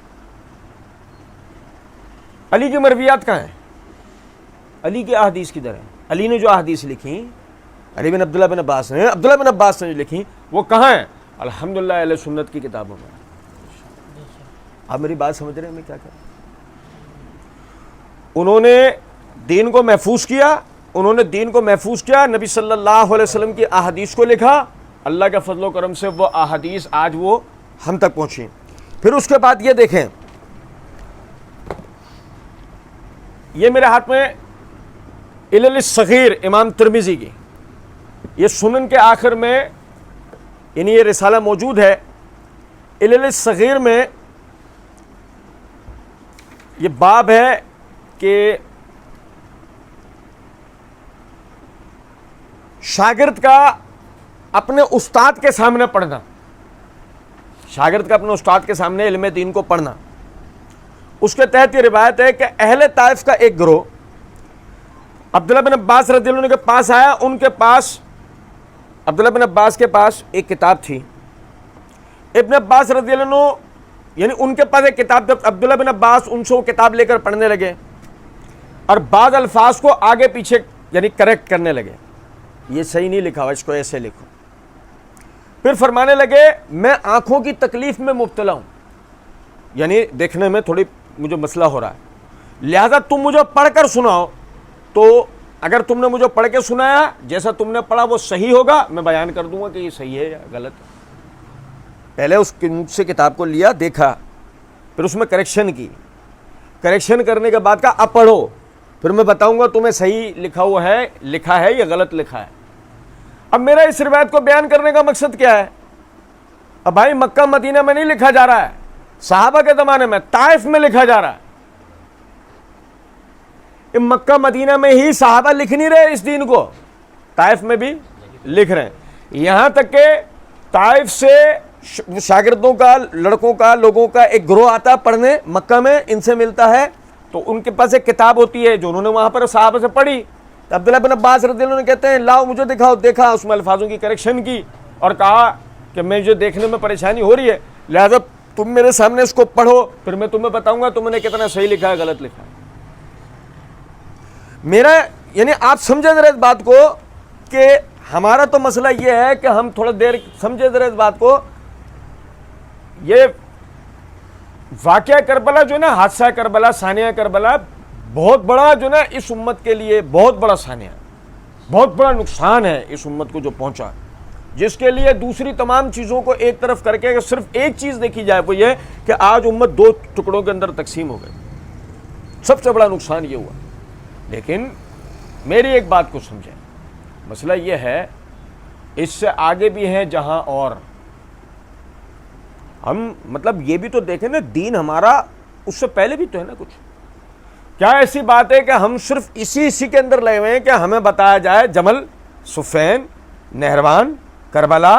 علی کی مرویات کہاں ہیں؟ علی کی احادیث کدھر ہیں؟ علی نے جو احادیث لکھی، علی بن عبداللہ بن عباس نے، عبداللہ بن عباس نے جو لکھی، وہ کہاں ہیں؟ الحمدللہ اہل سنت کی کتابوں میں. آپ میری بات سمجھ رہے ہیں میں کیا کہہ رہا ہوں؟ انہوں نے دین کو محفوظ کیا، انہوں نے دین کو محفوظ کیا، نبی صلی اللہ علیہ وسلم کی احادیث کو لکھا. اللہ کے فضل و کرم سے وہ احادیث آج وہ ہم تک پہنچی. پھر اس کے بعد یہ دیکھیں، یہ میرے ہاتھ میں علل الصغیر امام ترمذی کی، یہ سنن کے آخر میں، یعنی یہ رسالہ موجود ہے. علل الصغیر میں یہ باب ہے کہ شاگرد کا اپنے استاد کے سامنے پڑھنا، شاگرد کا اپنے استاد کے سامنے علم دین کو پڑھنا. اس کے تحت یہ روایت ہے کہ اہل طائف کا ایک گروہ عبداللہ بن عباس رضی اللہ عنہ کے پاس آیا. ان کے پاس، عبداللہ بن عباس کے پاس ایک کتاب تھی. ابن عباس رضی اللہ عنہ، یعنی ان کے پاس ایک کتاب، جب عبداللہ بن عباس ان سے وہ کتاب لے کر پڑھنے لگے اور بعض الفاظ کو آگے پیچھے یعنی کریکٹ کرنے لگے, یہ صحیح نہیں لکھا ہوا, اس کو ایسے لکھو. پھر فرمانے لگے میں آنکھوں کی تکلیف میں مبتلا ہوں, یعنی دیکھنے میں تھوڑی مجھے مسئلہ ہو رہا ہے, لہذا تم مجھے پڑھ کر سناؤ. تو اگر تم نے مجھے پڑھ کے سنایا, جیسا تم نے پڑھا وہ صحیح ہوگا, میں بیان کر دوں گا کہ یہ صحیح ہے یا غلط ہے. پہلے اس مجھ سے کتاب کو لیا, دیکھا, پھر اس میں کریکشن کی. کریکشن کرنے کے بعد کہا اب پڑھو, پھر میں بتاؤں گا تمہیں صحیح لکھا ہے یا غلط لکھا ہے. اب میرا اس روایت کو بیان کرنے کا مقصد کیا ہے؟ اب بھائی مکہ مدینہ میں نہیں لکھا جا رہا ہے, صحابہ کے زمانے میں طائف میں لکھا جا رہا ہے. مکہ مدینہ میں ہی صحابہ لکھ نہیں رہے اس دین کو, طائف میں بھی لکھ رہے ہیں. یہاں تک کہ طائف سے شاگردوں کا, لڑکوں کا, لوگوں کا ایک گروہ آتا پڑھنے مکہ میں, ان سے ملتا ہے, تو ان کے پاس ایک کتاب ہوتی ہے جو انہوں نے وہاں پر صحابہ سے پڑھی. عبداللہ بن عباس رضی اللہ عنہ کہتے ہیں لاؤ مجھے دکھاؤ. دیکھا, اس میں الفاظوں کی کریکشن کی اور کہا کہ مجھے دیکھنے میں پریشانی ہو رہی ہے, لہذا تم میرے سامنے اس کو پڑھو, پھر میں تمہیں بتاؤں گا تم نے کتنا صحیح لکھا ہے غلط لکھا ہے. میرا یعنی آپ سمجھے ذرا اس بات کو کہ ہمارا تو مسئلہ یہ ہے کہ ہم تھوڑا دیر سمجھے ذرا اس بات کو. یہ واقعہ کربلا جو ہے نا, حادثہ کربلا, ثانیہ کربلا, بہت بڑا جو نا اس امت کے لیے بہت بڑا ثانیہ, بہت بڑا نقصان ہے اس امت کو جو پہنچا, جس کے لیے دوسری تمام چیزوں کو ایک طرف کر کے صرف ایک چیز دیکھی جائے, وہ یہ کہ آج امت دو ٹکڑوں کے اندر تقسیم ہو گئی. سب سے بڑا نقصان یہ ہوا. لیکن میری ایک بات کو سمجھیں, مسئلہ یہ ہے اس سے آگے بھی ہیں جہاں, اور ہم مطلب یہ بھی تو دیکھیں نا, دین ہمارا اس سے پہلے بھی تو ہے نا کچھ. کیا ایسی بات ہے کہ ہم صرف اسی کے اندر لگے ہوئے ہیں کہ ہمیں بتایا جائے جمل, صفین, نہروان, کربلا,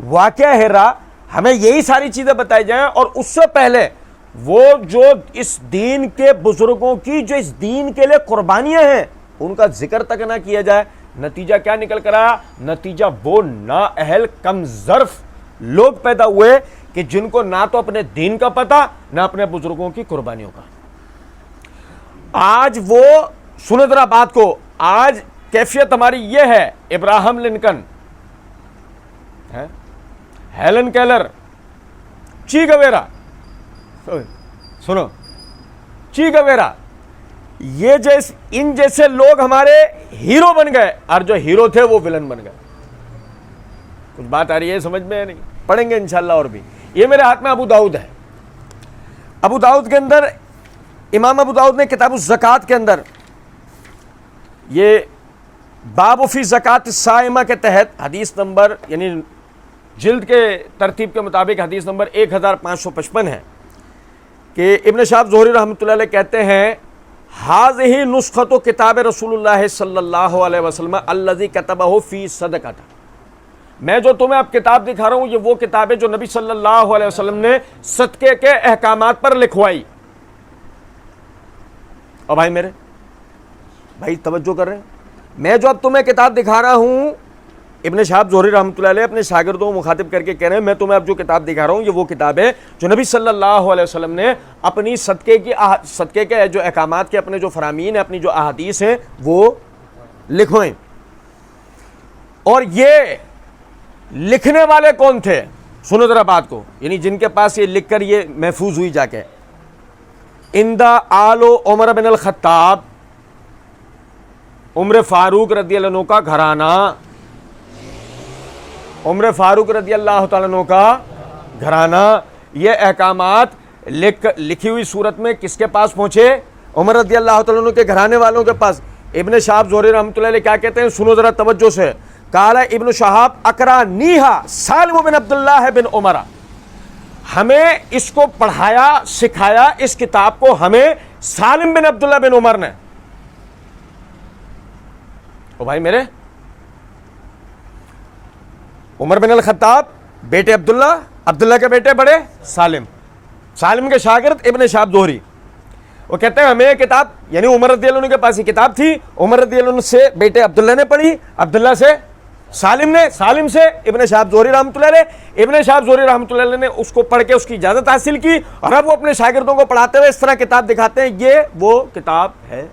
واقعہ ہرا, ہمیں یہی ساری چیزیں بتائی جائیں, اور اس سے پہلے وہ جو اس دین کے بزرگوں کی جو اس دین کے لیے قربانیاں ہیں ان کا ذکر تک نہ کیا جائے. نتیجہ کیا نکل کر آیا؟ نتیجہ وہ نااہل کم ظرف لوگ پیدا ہوئے کہ جن کو نہ تو اپنے دین کا پتہ, نہ اپنے بزرگوں کی قربانیوں کا. آج وہ سنو ذرا بات کو, آج کیفیت ہماری یہ ہے, ابراہم لنکن, ہیلن کیلر, چی گویرا, سنو, چی گویرا, یہ ان جیسے لوگ ہمارے ہیرو بن گئے, اور جو ہیرو تھے وہ ولن بن گئے. کچھ بات آ رہی ہے سمجھ میں؟ نہیں پڑھیں گے انشاءاللہ. اور بھی یہ میرے ہاتھ میں ابو داؤد ہے. ابو داؤد کے اندر امام ابو داؤد نے کتاب الزکوٰۃ کے اندر یہ باب فی زکوٰۃ الصائمہ کے تحت حدیث نمبر, یعنی جلد کے ترتیب کے مطابق حدیث نمبر 1555 ہے کہ ابن شہاب زہری رحمۃ اللہ علیہ کہتے ہیں ھذہ نسخۃ کتاب رسول اللہ صلی اللہ علیہ وسلم الذی کتبہ فی صدقۃ. میں جو تمہیں اب کتاب دکھا رہا ہوں یہ وہ کتاب ہے جو نبی صلی اللہ علیہ وسلم نے صدقے کے احکامات پر لکھوائی. اور بھائی میرے بھائی توجہ کر رہے ہیں, میں جو اب تمہیں کتاب دکھا رہا ہوں, ابن شہاب زہری رحمۃ اللہ علیہ اپنے شاگردوں کو مخاطب کر کے کہہ رہے ہیں میں تمہیں اب جو کتاب دکھا رہا ہوں یہ وہ کتاب ہے جو نبی صلی اللہ علیہ وسلم نے اپنی صدقے کے جو احکامات کے اپنے جو فرامین ہیں, اپنی جو احادیث ہیں وہ لکھوائیں. اور یہ لکھنے والے کون تھے؟ سنو ذرا بات کو, یعنی جن کے پاس یہ لکھ کر یہ محفوظ ہوئی جا کے, اندہ آلو عمر بن الخطاب, عمر فاروق رضی اللہ عنہ کا گھرانہ, عمر فاروق رضی اللہ تعالیٰ عنہ کا گھرانہ. یہ احکامات لکھی ہوئی صورت میں کس کے پاس پہنچے؟ عمر رضی اللہ تعالیٰ عنہ کے گھرانے والوں کے پاس. ابن شہاب زہری رحمۃ اللہ علیہ کیا کہتے ہیں, سنو ذرا توجہ سے. قال ابن شہاب اقرانیہا سالم بن عبداللہ بن عمر, ہمیں اس کو پڑھایا سکھایا اس کتاب کو ہمیں سالم بن عبداللہ بن عمر نے. او بھائی میرے, عمر بن الخطاب بیٹے عبداللہ, عبداللہ کے بیٹے بڑے سالم, سالم کے شاگرد ابن شہاب زہری. وہ کہتے ہیں ہمیں یہ کتاب, یعنی عمر رضی اللہ عنہ کے پاس یہ کتاب تھی, عمر رضی اللہ عنہ سے بیٹے عبداللہ نے پڑھی, عبداللہ سے سالم نے, سالم سے ابن شہاب زہری رحمۃ اللہ علیہ, ابن شہاب زہری رحمۃ اللہ علیہ نے اس کو پڑھ کے اس کی اجازت حاصل کی, اور اب وہ اپنے شاگردوں کو پڑھاتے ہوئے اس طرح کتاب دکھاتے ہیں یہ وہ کتاب ہے.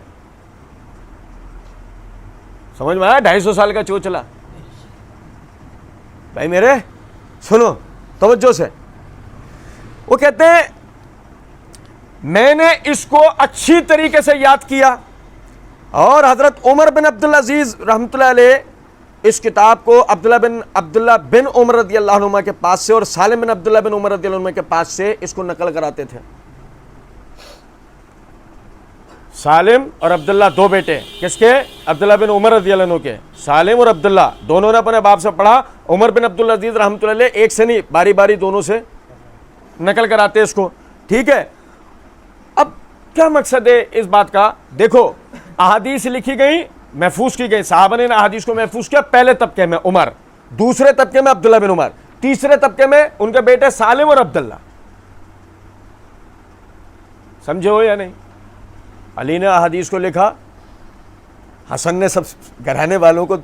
سمجھ میں آیا؟ 250 سال کا چوچلا. بھائی میرے سنو توجہ سے. وہ کہتے ہیں میں نے اس کو اچھی طریقے سے یاد کیا اور حضرت عمر بن عبدالعزیز رحمۃ اللہ علیہ اس کتاب کو عبداللہ بن عمر رضی اللہ عنہما کے پاس سے اور سالم بن عبداللہ بن عمر رضی اللہ عنہما کے پاس سے اس کو نقل کراتے تھے. سالم اور عبداللہ دو بیٹے کس کے؟ عبداللہ بن عمر رضی اللہ عنہ کے. سالم اور عبداللہ دونوں نے اپنے باپ سے پڑھا. عمر بن عبدالعزیز رحمۃ اللہ علیہ ایک سے نہیں باری باری دونوں سے نقل کراتے اس کو. ٹھیک ہے. اب کیا مقصد ہے اس بات کا؟ دیکھو احادیث لکھی گئی، محفوظ کی گئی، صحابہ نے احادیث کو محفوظ کیا. پہلے طبقے میں عمر، دوسرے طبقے میں عبداللہ بن عمر، تیسرے طبقے میں ان کے بیٹے سالم اور عبداللہ. سمجھے ہو یا نہیں؟ علی نے احادیث کو لکھا، حسن نے سب گھرانے والوں کو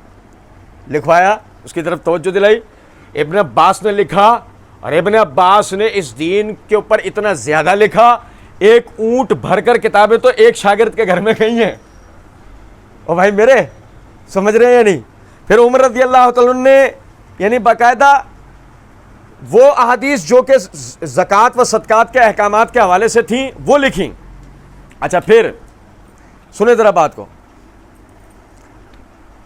لکھوایا، اس کی طرف توجہ دلائی. ابن عباس نے لکھا اور ابن عباس نے اس دین کے اوپر اتنا زیادہ لکھا، ایک اونٹ بھر کر کتابیں تو ایک شاگرد کے گھر میں گئی ہیں. او بھائی میرے سمجھ رہے ہیں یا نہیں؟ پھر عمر رضی اللہ تعالیٰ نے یعنی باقاعدہ وہ احادیث جو کہ زکوٰۃ و صدقات کے احکامات کے حوالے سے تھیں وہ لکھیں. اچھا پھر سنیں ذرا بات کو.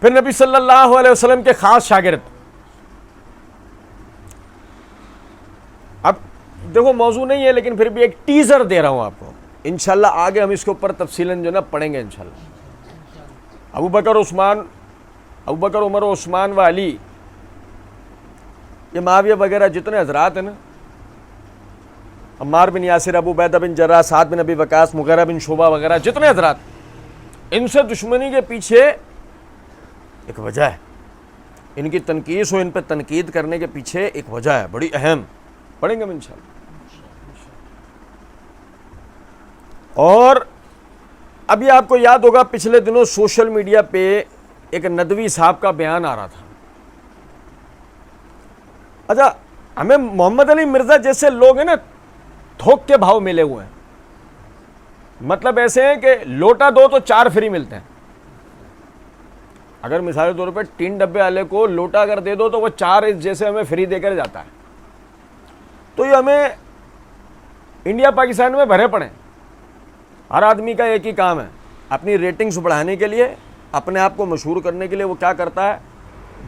پھر نبی صلی اللہ علیہ وسلم کے خاص شاگرد، اب دیکھو موضوع نہیں ہے لیکن پھر بھی ایک ٹیزر دے رہا ہوں آپ کو. انشاءاللہ آگے ہم اس کے اوپر تفصیلاً جو نا پڑھیں گے انشاءاللہ. ابو بکر عمر و عثمان و علی، یہ معاویہ وغیرہ جتنے حضرات ہیں نا، عمار بن یاسر، ابو عبیدہ بن جراح، سعد بن ابی وقاص، مغیرہ بن شعبہ وغیرہ جتنے حضرات، ان سے دشمنی کے پیچھے ایک وجہ ہے. ان کی تنقیص ہو، ان پہ تنقید کرنے کے پیچھے ایک وجہ ہے بڑی اہم. پڑھیں گے ہم انشاءاللہ. اور ابھی آپ کو یاد ہوگا پچھلے دنوں سوشل میڈیا پہ ایک ندوی صاحب کا بیان آ رہا تھا. اچھا ہمیں محمد علی مرزا جیسے لوگ ہیں نا تھوک کے بھاؤ ملے ہوئے ہیں. مطلب ایسے ہیں کہ لوٹا دو تو 4 فری ملتے ہیں. اگر مثال کے طور پہ 3 ڈبے والے کو لوٹا اگر دے دو تو وہ 4 جیسے ہمیں فری دے کر جاتا ہے. تو یہ ہمیں انڈیا پاکستان میں بھرے پڑے. ہر آدمی کا ایک ہی کام ہے، اپنی ریٹنگز بڑھانے کے لیے، اپنے آپ کو مشہور کرنے کے لیے وہ کیا کرتا ہے؟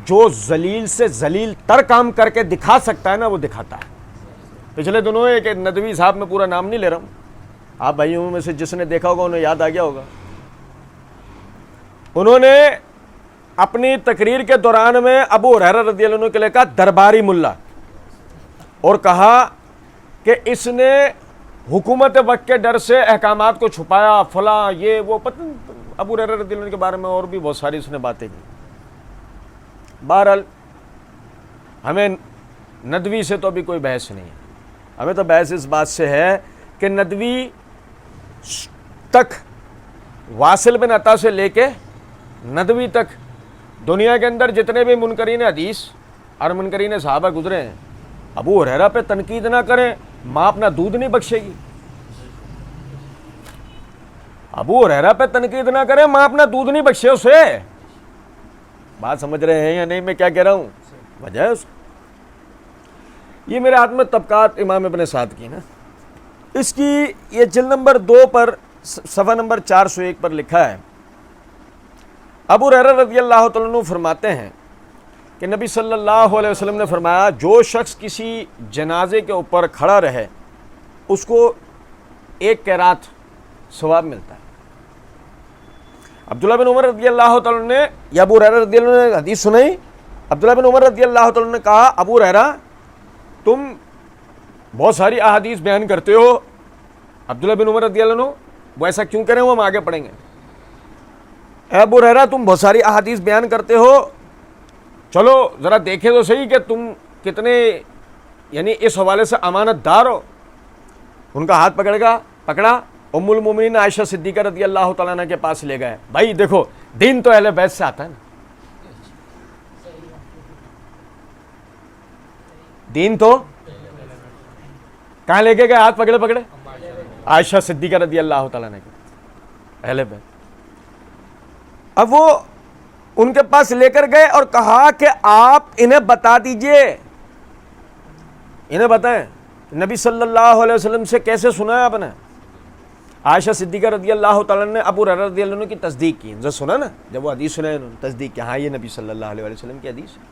جو ذلیل سے ذلیل تر کام کر کے دکھا سکتا ہے نا وہ دکھاتا ہے. پچھلے دنوں ایک ندوی صاحب، میں پورا نام نہیں لے رہا ہوں، آپ بھائیوں میں سے جس نے دیکھا ہوگا انہیں یاد آ گیا ہوگا. انہوں نے اپنی تقریر کے دوران میں ابو ہریرہ رضی اللہ عنہ کے لیے کہا درباری ملا، اور کہا کہ اس نے حکومت وقت کے ڈر سے احکامات کو چھپایا، فلاں یہ وہ. پتہ ابو ہریرہ رضی اللہ عنہ کے بارے میں اور بھی بہت ساری اس نے باتیں کی. بہرحال ہمیں ندوی سے تو ابھی کوئی بحث نہیں ہے. ہمیں تو بحث اس بات سے ہے کہ ندوی تک، واصل بن عطا سے لے کے ندوی تک دنیا کے اندر جتنے بھی منکرین حدیث اور منکرین صحابہ گزرے ہیں، ابو ہریرہ پہ تنقید نہ کریں، ماں اپنا دودھ نہیں بخشے گی. ابو ہریرہ پہ تنقید نہ کریں، ماں اپنا دودھ نہیں بخشے اسے. بات سمجھ رہے ہیں یا نہیں میں کیا کہہ رہا ہوں؟ وجہ ہے اس. یہ میرے ہاتھ میں طبقات امام ابن سعد کی نا، اس کی یہ جلد نمبر 2 پر صفحہ نمبر 401 پر لکھا ہے. ابو ہریرہ رضی اللہ تعالیٰ عنہ فرماتے ہیں کہ نبی صلی اللہ علیہ وسلم نے فرمایا جو شخص کسی جنازے کے اوپر کھڑا رہے اس کو 1 قیرات ثواب ملتا ہے. عبداللہ بن عمر رضی اللہ تعالیٰ عنہ نے یا ابو ہریرہ رضی اللہ عنہ نے حدیث سنائی. عبداللہ بن عمر رضی اللہ تعالیٰ عنہ نے کہا ابو ہریرہ تم بہت ساری احادیث بیان کرتے ہو. عبداللہ بن عمر رضی اللہ عنہ وہ ایسا کیوں کریں وہ ہم آگے پڑھیں گے. اے ابو ہریرہ تم بہت ساری احادیث بیان کرتے ہو، چلو ذرا دیکھیں تو صحیح کہ تم کتنے یعنی اس حوالے سے امانت دار ہو. ان کا ہاتھ پکڑا ام المومنین عائشہ صدیقہ رضی اللہ تعالیٰ عنہ کے پاس لے گئے. بھائی دیکھو دین تو اہل بیت سے آتا ہے نا، دین تو کہاں لے کے گئے؟ ہاتھ پکڑے عائشہ صدیقہ رضی اللہ تعالیٰ عنہ کے اہل بیت. اب وہ ان کے پاس لے کر گئے اور کہا کہ آپ انہیں بتا دیجئے، انہیں بتائیں نبی صلی اللہ علیہ وسلم سے کیسے سنا ہے آپ نے؟ عائشہ صدیقہ رضی اللہ تعالیٰ نے ابو ہریرہ رضی اللہ عنہ کی تصدیق کی، جو سنا نا، جب وہ حدیث سنے انہوں نے تصدیق کی، ہاں یہ نبی صلی اللہ علیہ وسلم کی حدیث ہے،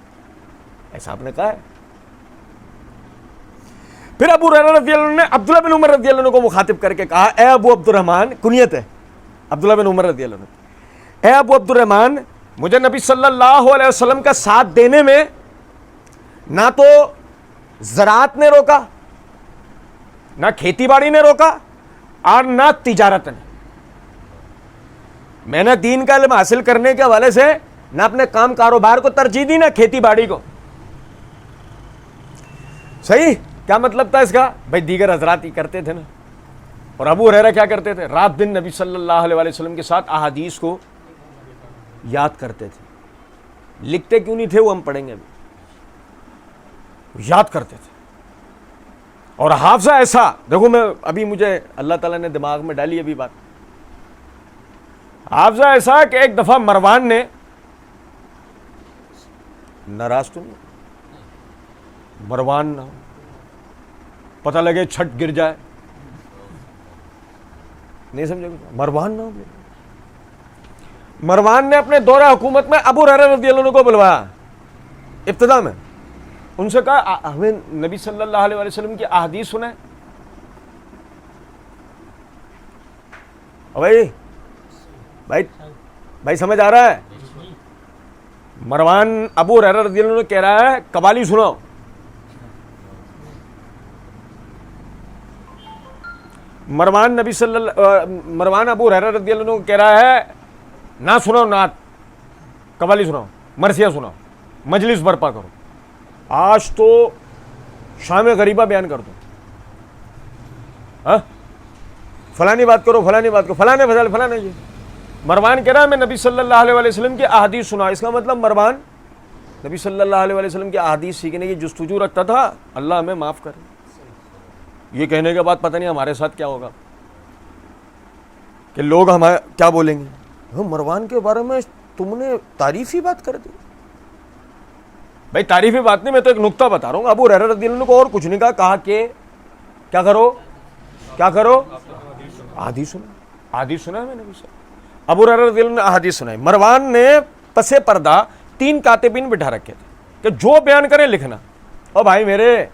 ایسا آپ نے کہا ہے۔ پھر ابو ہریرہ رضی اللہ عنہ نے عبداللہ بن عمر رضی اللہ عنہ کو مخاطب کر کے کہا، اے ابو عبد الرحمن، کنیت ہے عبداللہ بن عمر رضی اللہ عنہ، اے ابو عبد الرحمن، مجھے نبی صلی اللہ علیہ وسلم کا ساتھ دینے میں نہ تو زراعت نے روکا، نہ کھیتی باڑی نے روکا، اور نہ تجارت نے۔ میں نے دین کا علم حاصل کرنے کے حوالے سے نہ اپنے کام کاروبار کو ترجیح دی، نہ کھیتی باڑی کو۔ صحیح؟ کیا مطلب تھا اس کا؟ بھائی دیگر حضرات ہی کرتے تھے نا، اور ابو ہریرہ کیا کرتے تھے؟ رات دن نبی صلی اللہ علیہ وسلم کے ساتھ احادیث کو یاد کرتے تھے، لکھتے کیوں نہیں تھے وہ ہم پڑھیں گے ابھی، یاد کرتے تھے۔ اور حافظہ ایسا، دیکھو میں ابھی مجھے اللہ تعالیٰ نے دماغ میں ڈالی ابھی بات، حافظہ ایسا کہ ایک دفعہ مروان نے، ناراض تو نہیں، مروان نہ ہو، پتہ لگے چھٹ گر جائے، نہیں سمجھے؟ مروان نہ ہو، مروان نے اپنے دورہ حکومت میں ابو ہریرہ رضی اللہ عنہ کو بلوایا ابتدا میں، ان سے کہا ہمیں نبی صلی اللہ علیہ وسلم کی احادیث سنیں۔ بھائی سمجھ آ رہا ہے؟ مروان ابو ہریرہ رضی اللہ عنہ کہہ رہا ہے قوالی سناؤ، مروان ابو ہریرہ رضی اللہ عنہ کو کہہ رہا ہے نہ سناؤ، نعت قوالی سناؤ، مرثیہ سناؤ، مجلس برپا کرو، آج تو شام غریبہ بیان کر دو، فلانی بات کرو، فلانی بات کرو، فلانے فضل فلانے۔ یہ مروان کہہ رہا ہے میں نبی صلی اللہ علیہ وسلم کی احادیث سنا۔ اس کا مطلب مروان نبی صلی اللہ علیہ وسلم کی احادیث سیکھنے کی جستجو رکھتا تھا، اللہ ہمیں معاف کرے۔ یہ کہنے کے بعد پتہ نہیں ہمارے ساتھ کیا ہوگا کہ لوگ ہمیں کیا بولیں گے، مروان کے بارے میں تم نے تعریفی بات کر دی۔ بھائی تعریفی بات نہیں، میں تو ایک نقطہ بتا رہا ہوں۔ ابو ہریرہ رضی اللہ عنہ کو اور کچھ نہیں کہا کہ کیا کرو احادیث سنا، احادیث سنا ہے میں نبی صلی اللہ علیہ وسلم۔ ابو ہریرہ رضی اللہ عنہ نے احادیث سنائی۔ مروان نے پسے پردہ 3 کاتبین بٹھا رکھے تھے کہ جو بیان کریں لکھنا۔ اور بھائی میرے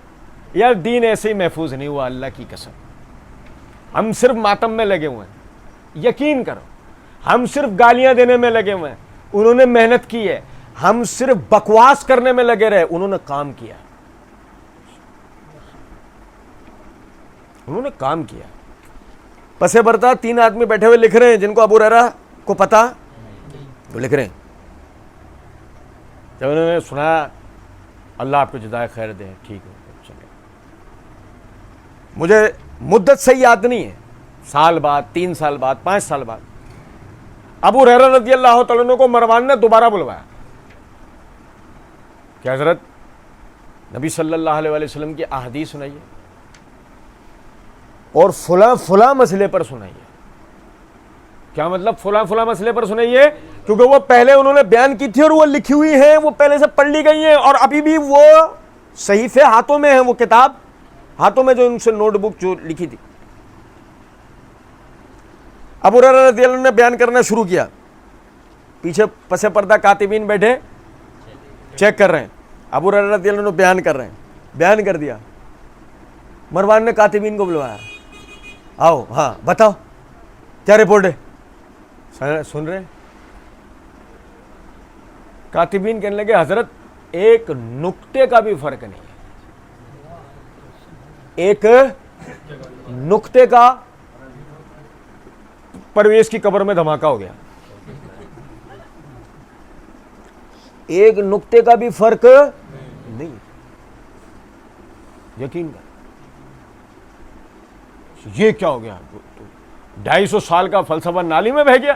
یار دین ایسے ہی محفوظ نہیں ہوا، اللہ کی قسم، ہم صرف ماتم میں لگے ہوئے ہیں، یقین کرو، ہم صرف گالیاں دینے میں لگے ہوئے ہیں، انہوں نے محنت کی ہے، ہم صرف بکواس کرنے میں لگے رہے، انہوں نے کام کیا، انہوں نے کام کیا۔ پسے برتا 3 آدمی بیٹھے ہوئے لکھ رہے ہیں، جن کو ابو ہریرہ کو پتا وہ لکھ رہے ہیں۔ جب انہوں نے سنا اللہ آپ کو جزائے خیر دے، ٹھیک ہے چلے، مجھے مدت سے یاد نہیں ہے، سال بعد، 3 سال بعد، 5 سال بعد ابو ہریرہ رضی اللہ تعالیٰ عنہ کو مروان نے دوبارہ بلوایا کہ حضرت نبی صلی اللہ علیہ وسلم کی احادیث سنائیے اور فلاں مسئلے پر سنائیے۔ کیا مطلب فلاں مسئلے پر سنائیے؟ کیونکہ وہ پہلے انہوں نے بیان کی تھی اور وہ لکھی ہوئی ہیں، وہ پہلے سے پڑھ لی گئی ہیں، اور ابھی بھی وہ صحیفے ہاتھوں میں ہیں، وہ کتاب ہاتھوں میں جو ان سے نوٹ بک جو لکھی تھی۔ ابو ہریرہ رضی اللہ عنہ نے بیان کرنا شروع کیا، پیچھے پسے پردہ کاتبین بیٹھے چیک کر رہے ہیں، ابو ہریرہ رضی اللہ عنہ بیان کر رہے ہیں، بیان کر دیا۔ مروان نے کاتبین کو بلوایا، آؤ ہاں بتاؤ کیا رپورٹ ہے، سن رہے ہیں؟ کاتبین کہنے لگے حضرت ایک نقطے کا بھی فرق نہیں ہے، ایک نقطے کا، پرویز کی قبر میں دھماکہ ہو گیا، ایک نقطے کا بھی فرق نہیں، یقین کر۔ یہ کیا ہو گیا؟ 250 سال کا فلسفہ نالی میں بہہ گیا،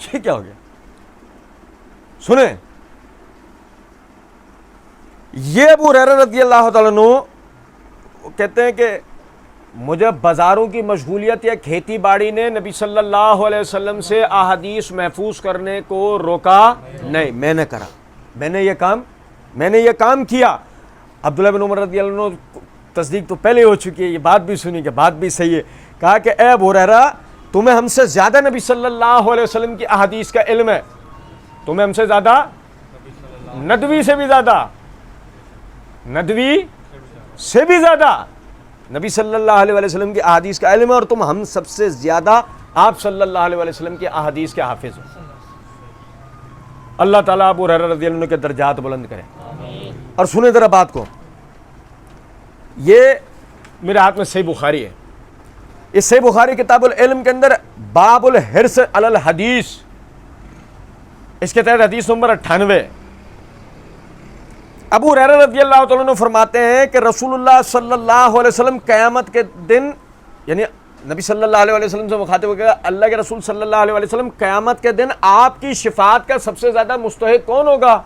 یہ کیا ہو گیا؟ سنیں، یہ ابو ہریرہ رضی اللہ تعالیٰ عنہ کہتے ہیں کہ مجھے بازاروں کی مشغولیت یا کھیتی باڑی نے نبی صلی اللہ علیہ وسلم سے احادیث محفوظ کرنے کو روکا نہیں، میں نے کرا، میں نے یہ کام کیا۔ عبداللہ بن عمر رضی اللہ عنہ تصدیق تو پہلے ہو چکی ہے، یہ بات بھی سنی کہ بات بھی صحیح ہے، کہا کہ اے ابو ہریرہ تمہیں ہم سے زیادہ نبی صلی اللہ علیہ وسلم کی احادیث کا علم ہے، تمہیں ہم سے زیادہ، ندوی سے بھی زیادہ، ندوی سے بھی زیادہ نبی صلی اللہ علیہ وسلم کی احادیث کا علم ہے، اور تم ہم سب سے زیادہ آپ صلی اللہ علیہ وسلم کی احادیث کے حافظ ہو۔ اللہ تعالیٰ ابو ہریرہ رضی اللہ عنہ کے درجات بلند کرے۔ اور سنیں ذرا بات کو، یہ میرے ہاتھ میں صحیح بخاری ہے، اس صحیح بخاری کتاب العلم کے اندر باب الحرص علی الحدیث، اس کے تحت حدیث نمبر 98، ابو ہریرہ رضی اللہ تعالیٰ عنہ فرماتے ہیں کہ رسول اللہ صلی اللہ علیہ وسلم قیامت کے دن، یعنی نبی صلی اللہ علیہ وسلم سے مخاطب ہو گیا، اللہ کے رسول صلی اللہ علیہ وسلم قیامت کے دن آپ کی شفاعت کا سب سے زیادہ مستحق کون ہوگا؟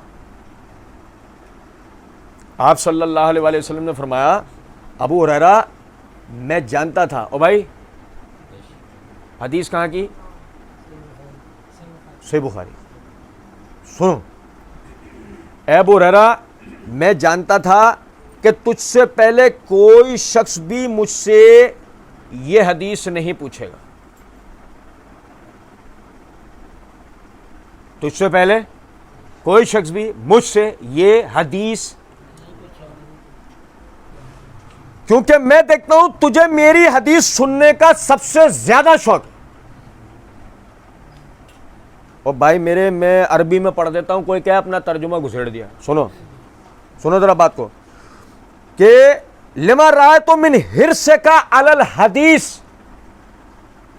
آپ صلی اللہ علیہ وسلم نے فرمایا ابو ہریرہ میں جانتا تھا، او بھائی حدیث کہاں کی؟ صحیح بخاری۔ سنو، اے ابو ہریرہ میں جانتا تھا کہ تجھ سے پہلے کوئی شخص بھی مجھ سے یہ حدیث نہیں پوچھے گا، تجھ سے پہلے کوئی شخص بھی مجھ سے یہ حدیث، کیونکہ میں دیکھتا ہوں تجھے میری حدیث سننے کا سب سے زیادہ شوق ہے۔ اور بھائی میں عربی میں پڑھ دیتا ہوں، کوئی کیا اپنا ترجمہ گھسیڑ دیا۔ سنو ذرا بات کو، کہ لما رأیت من حرصک علی الحدیث،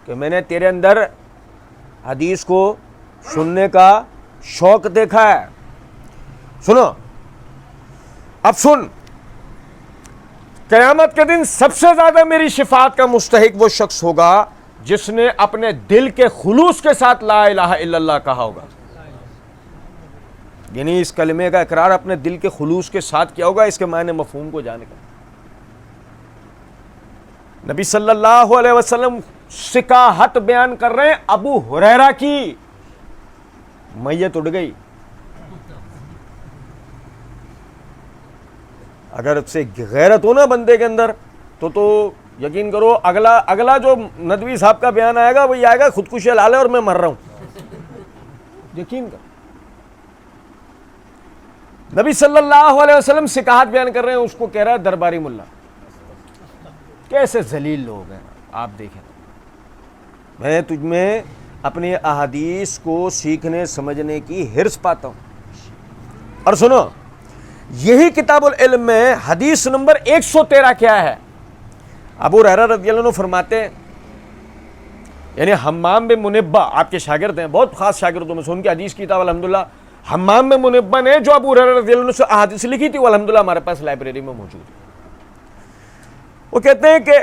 کہ میں نے تیرے اندر حدیث کو سننے کا شوق دیکھا ہے۔ سنو اب سن، قیامت کے دن سب سے زیادہ میری شفاعت کا مستحق وہ شخص ہوگا جس نے اپنے دل کے خلوص کے ساتھ لا الہ الا اللہ کہا ہوگا، یعنی اس کلمے کا اقرار اپنے دل کے خلوص کے ساتھ کیا ہوگا، اس کے معنی مفہوم کو جانے کا۔ نبی صلی اللہ علیہ وسلم سکاہت بیان کر رہے ہیں ابو ہریرہ کی، میت اڑ گئی۔ اگر سے غیرت ہو نا بندے کے اندر تو یقین کرو اگلا جو ندوی صاحب کا بیان آئے گا وہی آئے گا خودکشی حلال ہے اور میں مر رہا ہوں، یقین کر۔ نبی صلی اللہ علیہ وسلم سکاہت بیان کر رہے ہیں، اس کو کہہ رہا ہے درباری ملا۔ کیسے ذلیل لوگ ہیں آپ دیکھیں۔ میں تجھ میں اپنی احادیث کو سیکھنے سمجھنے کی حرص پاتا ہوں۔ اور سنو، یہی کتاب العلم میں حدیث نمبر 113 کیا ہے؟ ابو ہریرہ رضی اللہ عنہ فرماتے ہیں، یعنی حمام بن منبہ آپ کے شاگرد ہیں، بہت خاص شاگردوں میں سے، ان کی حدیث کی کتاب الحمدللہ حمام بن منبہ نے جو ابو ہریرہ رضی اللہ عنہ سے احادیث لکھی تھی وہ الحمدللہ ہمارے پاس لائبریری میں موجود ہے۔ وہ کہتے ہیں کہ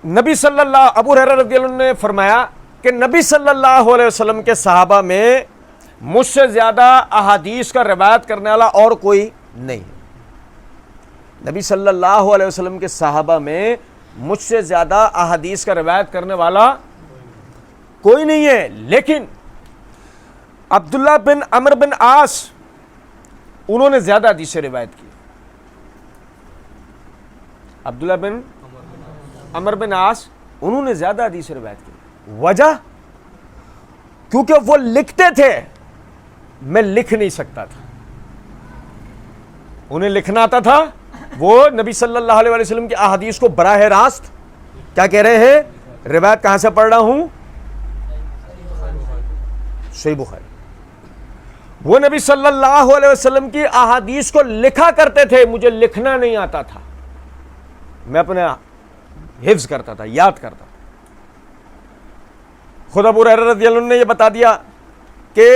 ابو ہریرہ رضی اللہ عنہ نے فرمایا کہ نبی صلی اللہ علیہ وسلم کے صحابہ میں مجھ سے زیادہ احادیث کا روایت کرنے والا اور کوئی نہیں ہے۔ نبی صلی اللہ علیہ وسلم کے صحابہ میں مجھ سے زیادہ احادیث کا روایت کرنے والا کوئی نہیں ہے، لیکن عبداللہ بن عمرو بن عاص انہوں نے زیادہ حدیثیں روایت کی۔ عبداللہ بن عمرو بن عاص انہوں نے زیادہ حدیثیں روایت کی۔ وجہ کیونکہ وہ لکھتے تھے، میں لکھ نہیں سکتا تھا، انہیں لکھنا آتا تھا۔ وہ نبی صلی اللہ علیہ وسلم کی احادیث کو براہ راست کیا کہہ رہے ہیں؟ روایت کہاں سے پڑھ رہا ہوں؟ صحیح بخاری۔ وہ نبی صلی اللہ علیہ وسلم کی احادیث کو لکھا کرتے تھے، مجھے لکھنا نہیں آتا تھا، میں اپنے حفظ کرتا تھا، یاد کرتا تھا۔ خود ابو ہریرہ رضی اللہ عنہ نے یہ بتا دیا کہ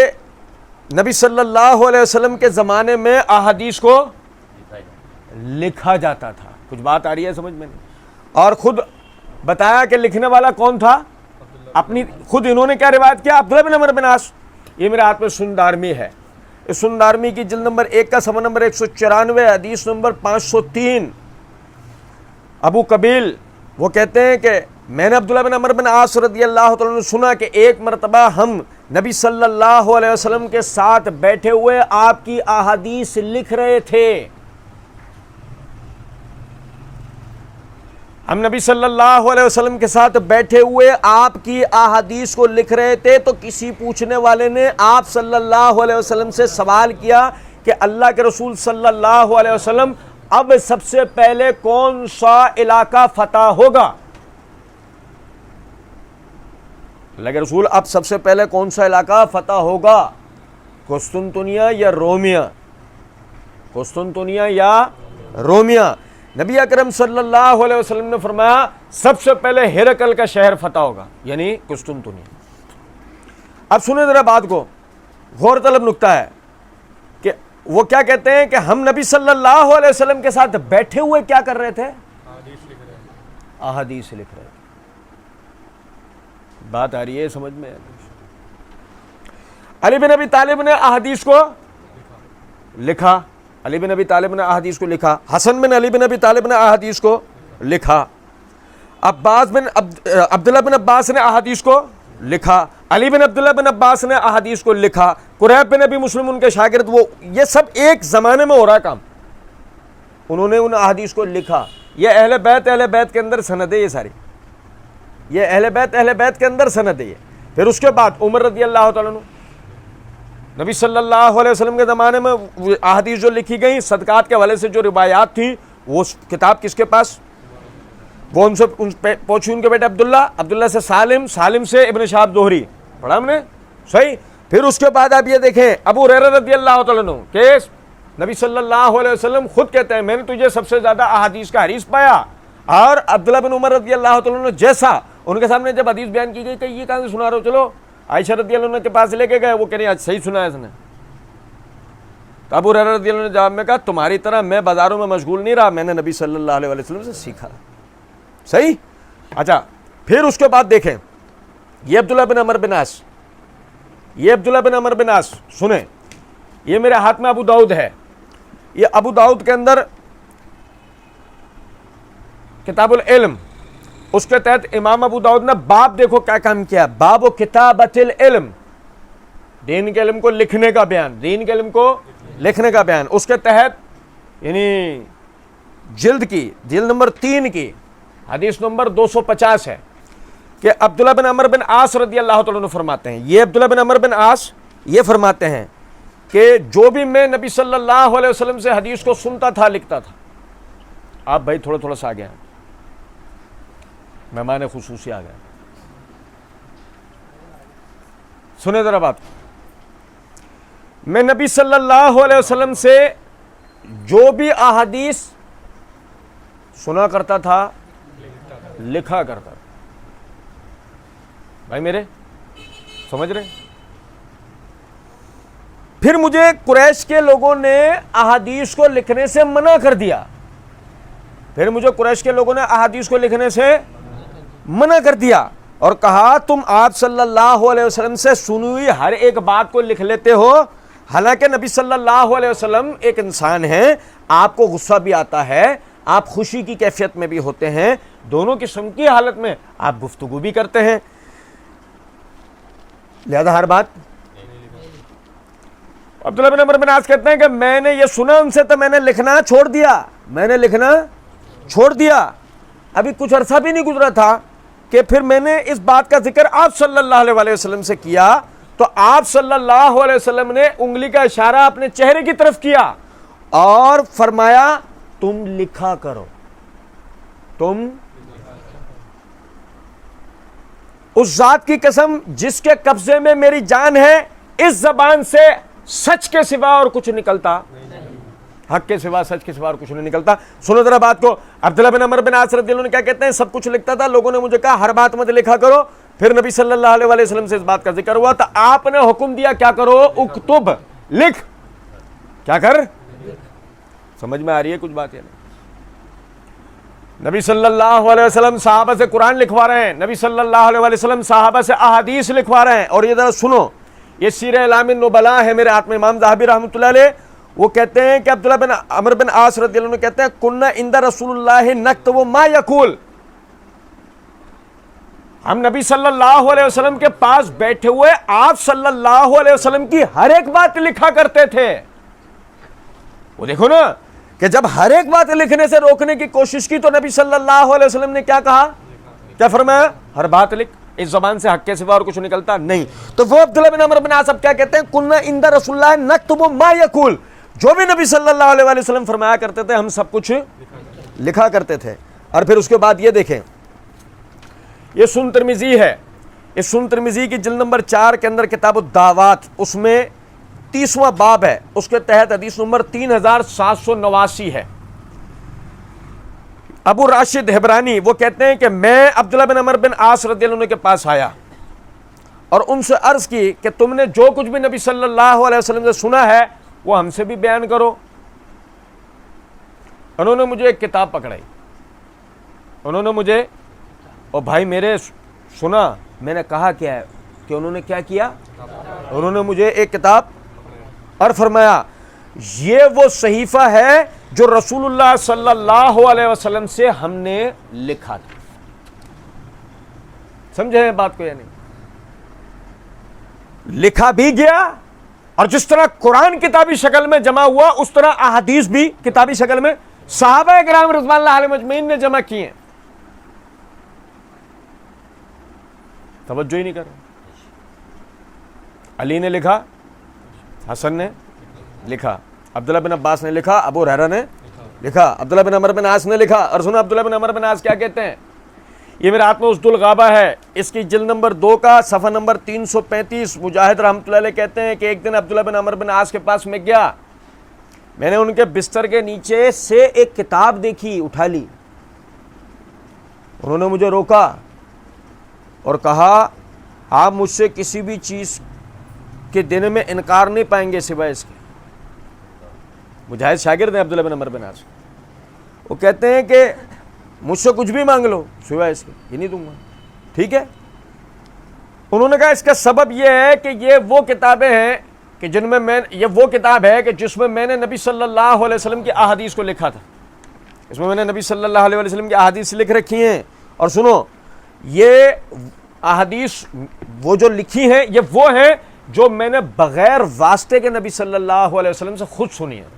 نبی صلی اللہ علیہ وسلم کے زمانے میں احادیث کو لکھا جاتا تھا۔ کچھ بات آ رہی ہے سمجھ میں نہیں؟ اور خود بتایا کہ لکھنے والا کون تھا، اپنی خود انہوں نے کیا روایت کیا؟ عبداللہ بن عمرو بن عاص۔ یہ میرے ہاتھ میں سنن دارمی ہے، اس سنن دارمی کی جلد نمبر 1 کا صفحہ نمبر 194 حدیث نمبر 503۔ ابو قبیل وہ کہتے ہیں کہ میں نے عبداللہ بن عمرو بن عاص رضی اللہ تعالیٰ عنہ سنا کہ ایک مرتبہ ہم نبی صلی اللہ علیہ وسلم کے ساتھ بیٹھے ہوئے آپ کی احادیث لکھ رہے تھے. ہم نبی صلی اللہ علیہ وسلم کے ساتھ بیٹھے ہوئے آپ کی احادیث کو لکھ رہے تھے تو کسی پوچھنے والے نے آپ صلی اللہ علیہ وسلم سے سوال کیا کہ اللہ کے رسول صلی اللہ علیہ وسلم اب سب سے پہلے کون سا علاقہ فتح ہوگا؟ اللہ کے رسول اب سب سے پہلے کون سا علاقہ فتح ہوگا؟ قسطنطنیہ یا رومیا؟ قسطنطنیہ یا رومیا؟ نبی اکرم صلی اللہ علیہ وسلم نے فرمایا سب سے پہلے ہرقل کا شہر فتح ہوگا، یعنی قسطنطنیہ. اب سنیں ذرا بات کو، غور طلب نکتہ ہے کہ وہ کیا کہتے ہیں کہ ہم نبی صلی اللہ علیہ وسلم کے ساتھ بیٹھے ہوئے کیا کر رہے تھے؟ احادیث لکھ رہے تھے. بات آ رہی ہے سمجھ میں؟ علی بن ابی طالب نے احادیث کو لکھا، علی بن ابی طالب نے احادیث کو لکھا، حسن بن علی بن ابی طالب نے احادیث کو لکھا، عبداللہ بن عباس نے احادیث کو لکھا، علی بن عبداللہ بن عباس نے احادیث کو لکھا، قریب بن ابی مسلم ان کے شاگرد، وہ یہ سب ایک زمانے میں ہو رہا کام، انہوں نے ان احادیث کو لکھا. یہ اہل بیت کے اندر سند ہے، یہ ساری یہ اہل بیت کے اندر سند ہے. پھر اس کے بعد عمر رضی اللہ تعالیٰ عنہ، نبی صلی اللہ علیہ وسلم کے زمانے میں احادیث جو لکھی گئی صدقات کے حوالے سے جو روایات تھی، وہ کتاب کس کے پاس؟ وہ ان سے پوچھی ان کے بیٹے عبداللہ سے سالم سے ابن شہاب زہری، پڑھا ہم نے صحیح. پھر اس کے بعد آپ یہ دیکھیں ابو ہریرہ رضی اللہ تعالیٰ عنہ کہ نبی صلی اللہ علیہ وسلم خود کہتے ہیں میں نے تجھے سب سے زیادہ احادیث کا حریص پایا. اور عبداللہ بن عمر رضی اللہ تعالیٰ عنہ جیسا ان کے سامنے جب حدیث بیان کی گئی کہ یہ کہاں سے سنا رہے ہو، چلو عائشہ رضی اللہ عنہ کے پاس لے کے گئے، وہ کہہ رہے ہیں آج صحیح سنا ہے اس نے. تو ابو ہریرہ رضی اللہ عنہ نے جواب میں کہا تمہاری طرح میں بازاروں میں مشغول نہیں رہا، میں نے نبی صلی اللہ علیہ وسلم سے سیکھا. صحیح. اچھا پھر اس کے بعد دیکھیں یہ عبداللہ بن عمر بن عاص سنیں، یہ میرے ہاتھ میں ابو داؤد ہے، یہ ابو داؤد کے اندر کتاب العلم، اس کے تحت امام ابو داؤد نے باب دیکھو کیا کام کیا، باب و کتابت العلم، دین کے علم کو لکھنے کا بیان، دین کے علم کو لکھنے کا بیان. اس کے تحت یعنی جلد نمبر 3 کی حدیث نمبر 250 ہے کہ عبداللہ بن عمر بن عاص رضی اللہ تعالیٰ عنہ فرماتے ہیں، یہ عبداللہ بن عمر بن عاص یہ فرماتے ہیں کہ جو بھی میں نبی صلی اللہ علیہ وسلم سے حدیث کو سنتا تھا لکھتا تھا. آپ بھائی تھوڑا سا آگے ہیں، مہمان خصوصی آ گئے، سنیں ذرا بات. میں نبی صلی اللہ علیہ وسلم سے جو بھی احادیث سنا کرتا تھا لکھا کرتا تھا. بھائی میرے سمجھ رہے؟ پھر مجھے قریش کے لوگوں نے احادیث کو لکھنے سے منع کر دیا، منع کر دیا اور کہا تم آپ صلی اللہ علیہ وسلم سے سنی ہوئی ہر ایک بات کو لکھ لیتے ہو، حالانکہ نبی صلی اللہ علیہ وسلم ایک انسان ہیں، آپ کو غصہ بھی آتا ہے، آپ خوشی کی کیفیت میں بھی ہوتے ہیں، دونوں قسم کی حالت میں آپ گفتگو بھی کرتے ہیں، لہذا ہر بات. عبداللہ بن عمر بن عاص کہتے ہیں کہ میں نے یہ سنا ان سے تو میں نے لکھنا چھوڑ دیا. ابھی کچھ عرصہ بھی نہیں گزرا تھا کہ پھر میں نے اس بات کا ذکر آپ صلی اللہ علیہ وسلم سے کیا تو آپ صلی اللہ علیہ وسلم نے انگلی کا اشارہ اپنے چہرے کی طرف کیا اور فرمایا تم لکھا کرو. اس ذات کی قسم جس کے قبضے میں میری جان ہے، اس زبان سے سچ کے سوا اور کچھ نکلتا، حق کے سوا سچ کے سوا اور کچھ نہیں نکلتا. سنو ذرا بات کو. عبداللہ بن عمر بن عاص رضی اللہ عنہ کیا کہتے ہیں؟ سب کچھ لکھتا تھا، لوگوں نے مجھے کہا ہر بات مت لکھا کرو. پھر نبی صلی اللہ علیہ وسلم سے اس بات کا ذکر ہوا تو آپ نے حکم دیا کیا کرو؟ اکتب، لکھ. کیا کر؟ سمجھ میں آ رہی ہے کچھ بات؟ نہیں. نبی صلی اللہ علیہ وسلم صحابہ سے قرآن لکھوا رہے ہیں، نبی صلی اللہ علیہ وسلم صحابہ سے احادیث لکھوا رہے ہیں. اور یہ ذرا سنو، یہ سیر اعلام النبلاء ہے میرے ہاتھ میں، امام ذہبی رحمۃ اللہ علیہ وہ کہتے ہیں کہ عبداللہ بن عمرو بن عاص رضی اللہ عنہ کہتے ہیں کننا عند رسول اللہ نکتب ما یقول، ہم نبی صلی اللہ علیہ وسلم کے پاس بیٹھے ہوئے آپ صلی اللہ علیہ وسلم کی ہر ایک بات لکھا کرتے تھے۔ وہ دیکھو نا کہ جب ہر ایک بات لکھنے سے روکنے کی کوشش کی تو نبی صلی اللہ علیہ وسلم نے کیا کہا، کیا فرمایا، ہر بات لکھ، اس زبان سے حق کے سوا اور کچھ نکلتا نہیں۔ تو وہ عبداللہ بن عمرو بن عاص اب کیا کہتے ہیں، کننا عند رسول اللہ نکتب ما یقول، جو بھی نبی صلی اللہ علیہ وسلم فرمایا کرتے تھے ہم سب کچھ لکھا کرتے تھے۔ اور پھر اس کے بعد یہ دیکھیں، یہ سنن ترمذی ہے، اس سنن ترمذی کی جلد نمبر 4 کے اندر کتاب الدعوات، اس میں 30واں باب ہے، اس کے تحت حدیث نمبر 3789 ہے۔ ابو راشد حبرانی وہ کہتے ہیں کہ میں عبداللہ بن عمرو بن عاص رضی اللہ عنہ کے پاس آیا اور ان سے عرض کی کہ تم نے جو کچھ بھی نبی صلی اللہ علیہ وسلم سے سنا ہے وہ ہم سے بھی بیان کرو۔ انہوں نے مجھے ایک کتاب پکڑائی، انہوں نے مجھے، اور بھائی میرے سنا، میں نے کہا کیا ہے کہ انہوں نے کیا کیا، انہوں نے مجھے ایک کتاب اور فرمایا یہ وہ صحیفہ ہے جو رسول اللہ صلی اللہ علیہ وسلم سے ہم نے لکھا تھا۔ سمجھے بات کو یا نہیں؟ لکھا بھی گیا، اور جس طرح قرآن کتابی شکل میں جمع ہوا اس طرح احادیث بھی کتابی شکل میں صحابہ کرام رضوان اللہ علیہم اجمعین نے جمع کیے۔ توجہ ہی نہیں کر رہے۔ علی نے لکھا، حسن نے لکھا، عبداللہ بن عباس نے لکھا، ابو ہریرہ نے لکھا، عبداللہ بن عمرو بن عاص نے لکھا۔ اور سنو عبداللہ بن عمرو بن عاص کیا کہتے ہیں، یہ میرے ہاتھ میں اسد الغابہ ہے، اس کی جلد نمبر 2 کا صفحہ نمبر 335۔ مجاہد رحمۃ اللہ علیہ کہتے ہیں کہ ایک دن عبداللہ بن عمرو بن عاص کے پاس میں گیا، میں نے ان کے بستر کے نیچے سے ایک کتاب دیکھی، اٹھا لی، انہوں نے مجھے روکا اور کہا آپ مجھ سے کسی بھی چیز کے دینے میں انکار نہیں پائیں گے سوائے اس کے۔ مجاہد شاگرد ہیں عبداللہ بن عمرو بن عاص، وہ کہتے ہیں کہ مجھ سے کچھ بھی مانگ لو سوائے اس کے، یہ نہیں دوں گا، ٹھیک ہے۔ انہوں نے کہا اس کا سبب یہ ہے کہ یہ وہ کتابیں ہیں کہ جن میں یہ وہ کتاب ہے کہ جس میں میں نے نبی صلی اللہ علیہ وسلم کی احادیث کو لکھا تھا، اس میں نے نبی صلی اللہ علیہ وسلم کی احادیث لکھ رکھی ہیں۔ اور سنو، یہ احادیث وہ جو لکھی ہیں یہ وہ ہیں جو میں نے بغیر واسطے کے نبی صلی اللہ علیہ وسلم سے خود سنی ہے۔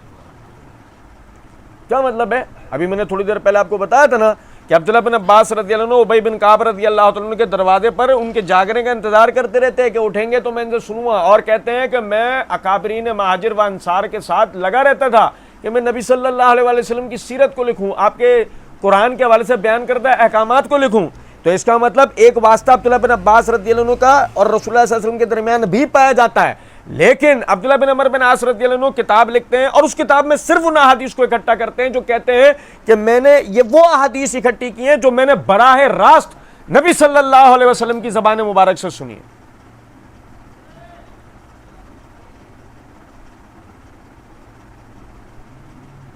کیا مطلب ہے؟ ابھی میں نے تھوڑی دیر پہلے آپ کو بتایا تھا نا کہ عبداللہ بن عباس رضی اللہ عنہ ابی بن کعب رضی اللہ عنہ کے دروازے پر ان کے جاگنے کا انتظار کرتے رہتے ہیں کہ اٹھیں گے تو میں ان سے سنوں گا، اور کہتے ہیں کہ میں اکابرین مہاجر و انصار کے ساتھ لگا رہتا تھا کہ میں نبی صلی اللہ علیہ وسلم کی سیرت کو لکھوں، آپ کے قرآن کے حوالے سے بیان کردہ احکامات کو لکھوں۔ تو اس کا مطلب ایک واسطہ عبداللہ بن عباس رضی اللہ عنہ کا اور رسول اللہ صلی اللہ علیہ وسلم کے درمیان بھی پایا جاتا ہے، لیکن عبداللہ بن عمرو بن عاص رضی اللہ عنہ کتاب لکھتے ہیں اور اس کتاب میں صرف ان احادیث کو اکٹھا کرتے ہیں جو کہتے ہیں کہ میں نے یہ وہ احادیث اکٹھی کی ہیں جو میں نے براہ راست نبی صلی اللہ علیہ وسلم کی زبان مبارک سے سنی ہے۔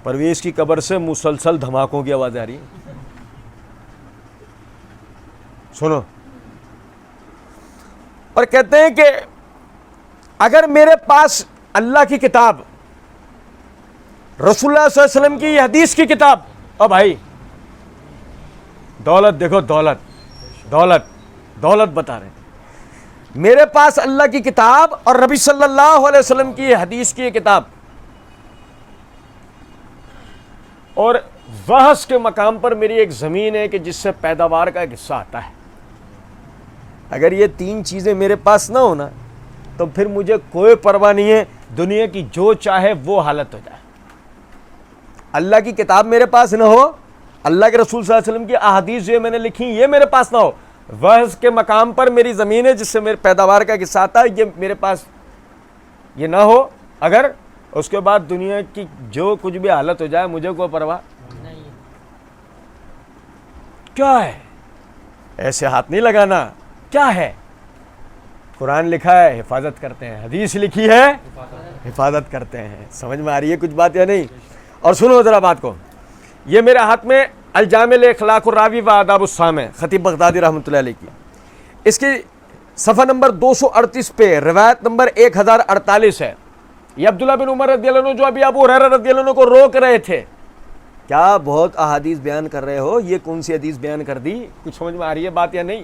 پرویز کی قبر سے مسلسل دھماکوں کی آواز آ رہی ہے، سنو۔ اور کہتے ہیں کہ اگر میرے پاس اللہ کی کتاب، رسول اللہ صلی اللہ علیہ وسلم کی حدیث کی کتاب، اور بھائی دولت دیکھو، دولت دولت دولت بتا رہے ہیں، میرے پاس اللہ کی کتاب اور نبی صلی اللہ علیہ وسلم کی حدیث کی کتاب، اور بحث کے مقام پر میری ایک زمین ہے کہ جس سے پیداوار کا ایک حصہ آتا ہے۔ اگر یہ تین چیزیں میرے پاس نہ ہونا تو پھر مجھے کوئی پرواہ نہیں ہے دنیا کی جو چاہے وہ حالت ہو جائے۔ اللہ کی کتاب میرے پاس نہ ہو، اللہ کے رسول صلی اللہ علیہ وسلم کی احادیث جو میں نے لکھی یہ میرے پاس نہ ہو، وحز کے مقام پر میری زمین ہے جس سے میرے پیداوار کا حصہ آتا ہے، یہ میرے پاس یہ نہ ہو، اگر اس کے بعد دنیا کی جو کچھ بھی حالت ہو جائے مجھے کوئی پرواہ نہیں۔ کیا ہے؟ ایسے ہاتھ نہیں لگانا، کیا ہے؟ قرآن لکھا ہے حفاظت کرتے ہیں، حدیث لکھی ہے حفاظت کرتے ہیں۔ سمجھ میں آ رہی ہے کچھ بات یا نہیں؟ اور سنو ذرا بات کو، یہ میرے ہاتھ میں الجامع اخلاق الراوی و آداب السامع خطیب بغدادی رحمۃ اللہ علیہ کی، اس کی صفحہ نمبر 238 پہ روایت نمبر 1048 ہے۔ یہ عبداللہ بن عمر رضی اللہ عنہ جو ابھی ابو ہریرہ رضی اللہ عنہ کو روک رہے تھے، کیا بہت احادیث بیان کر رہے ہو، یہ کون سی حدیث بیان کر دی؟ کچھ سمجھ میں آ رہی ہے بات یا نہیں؟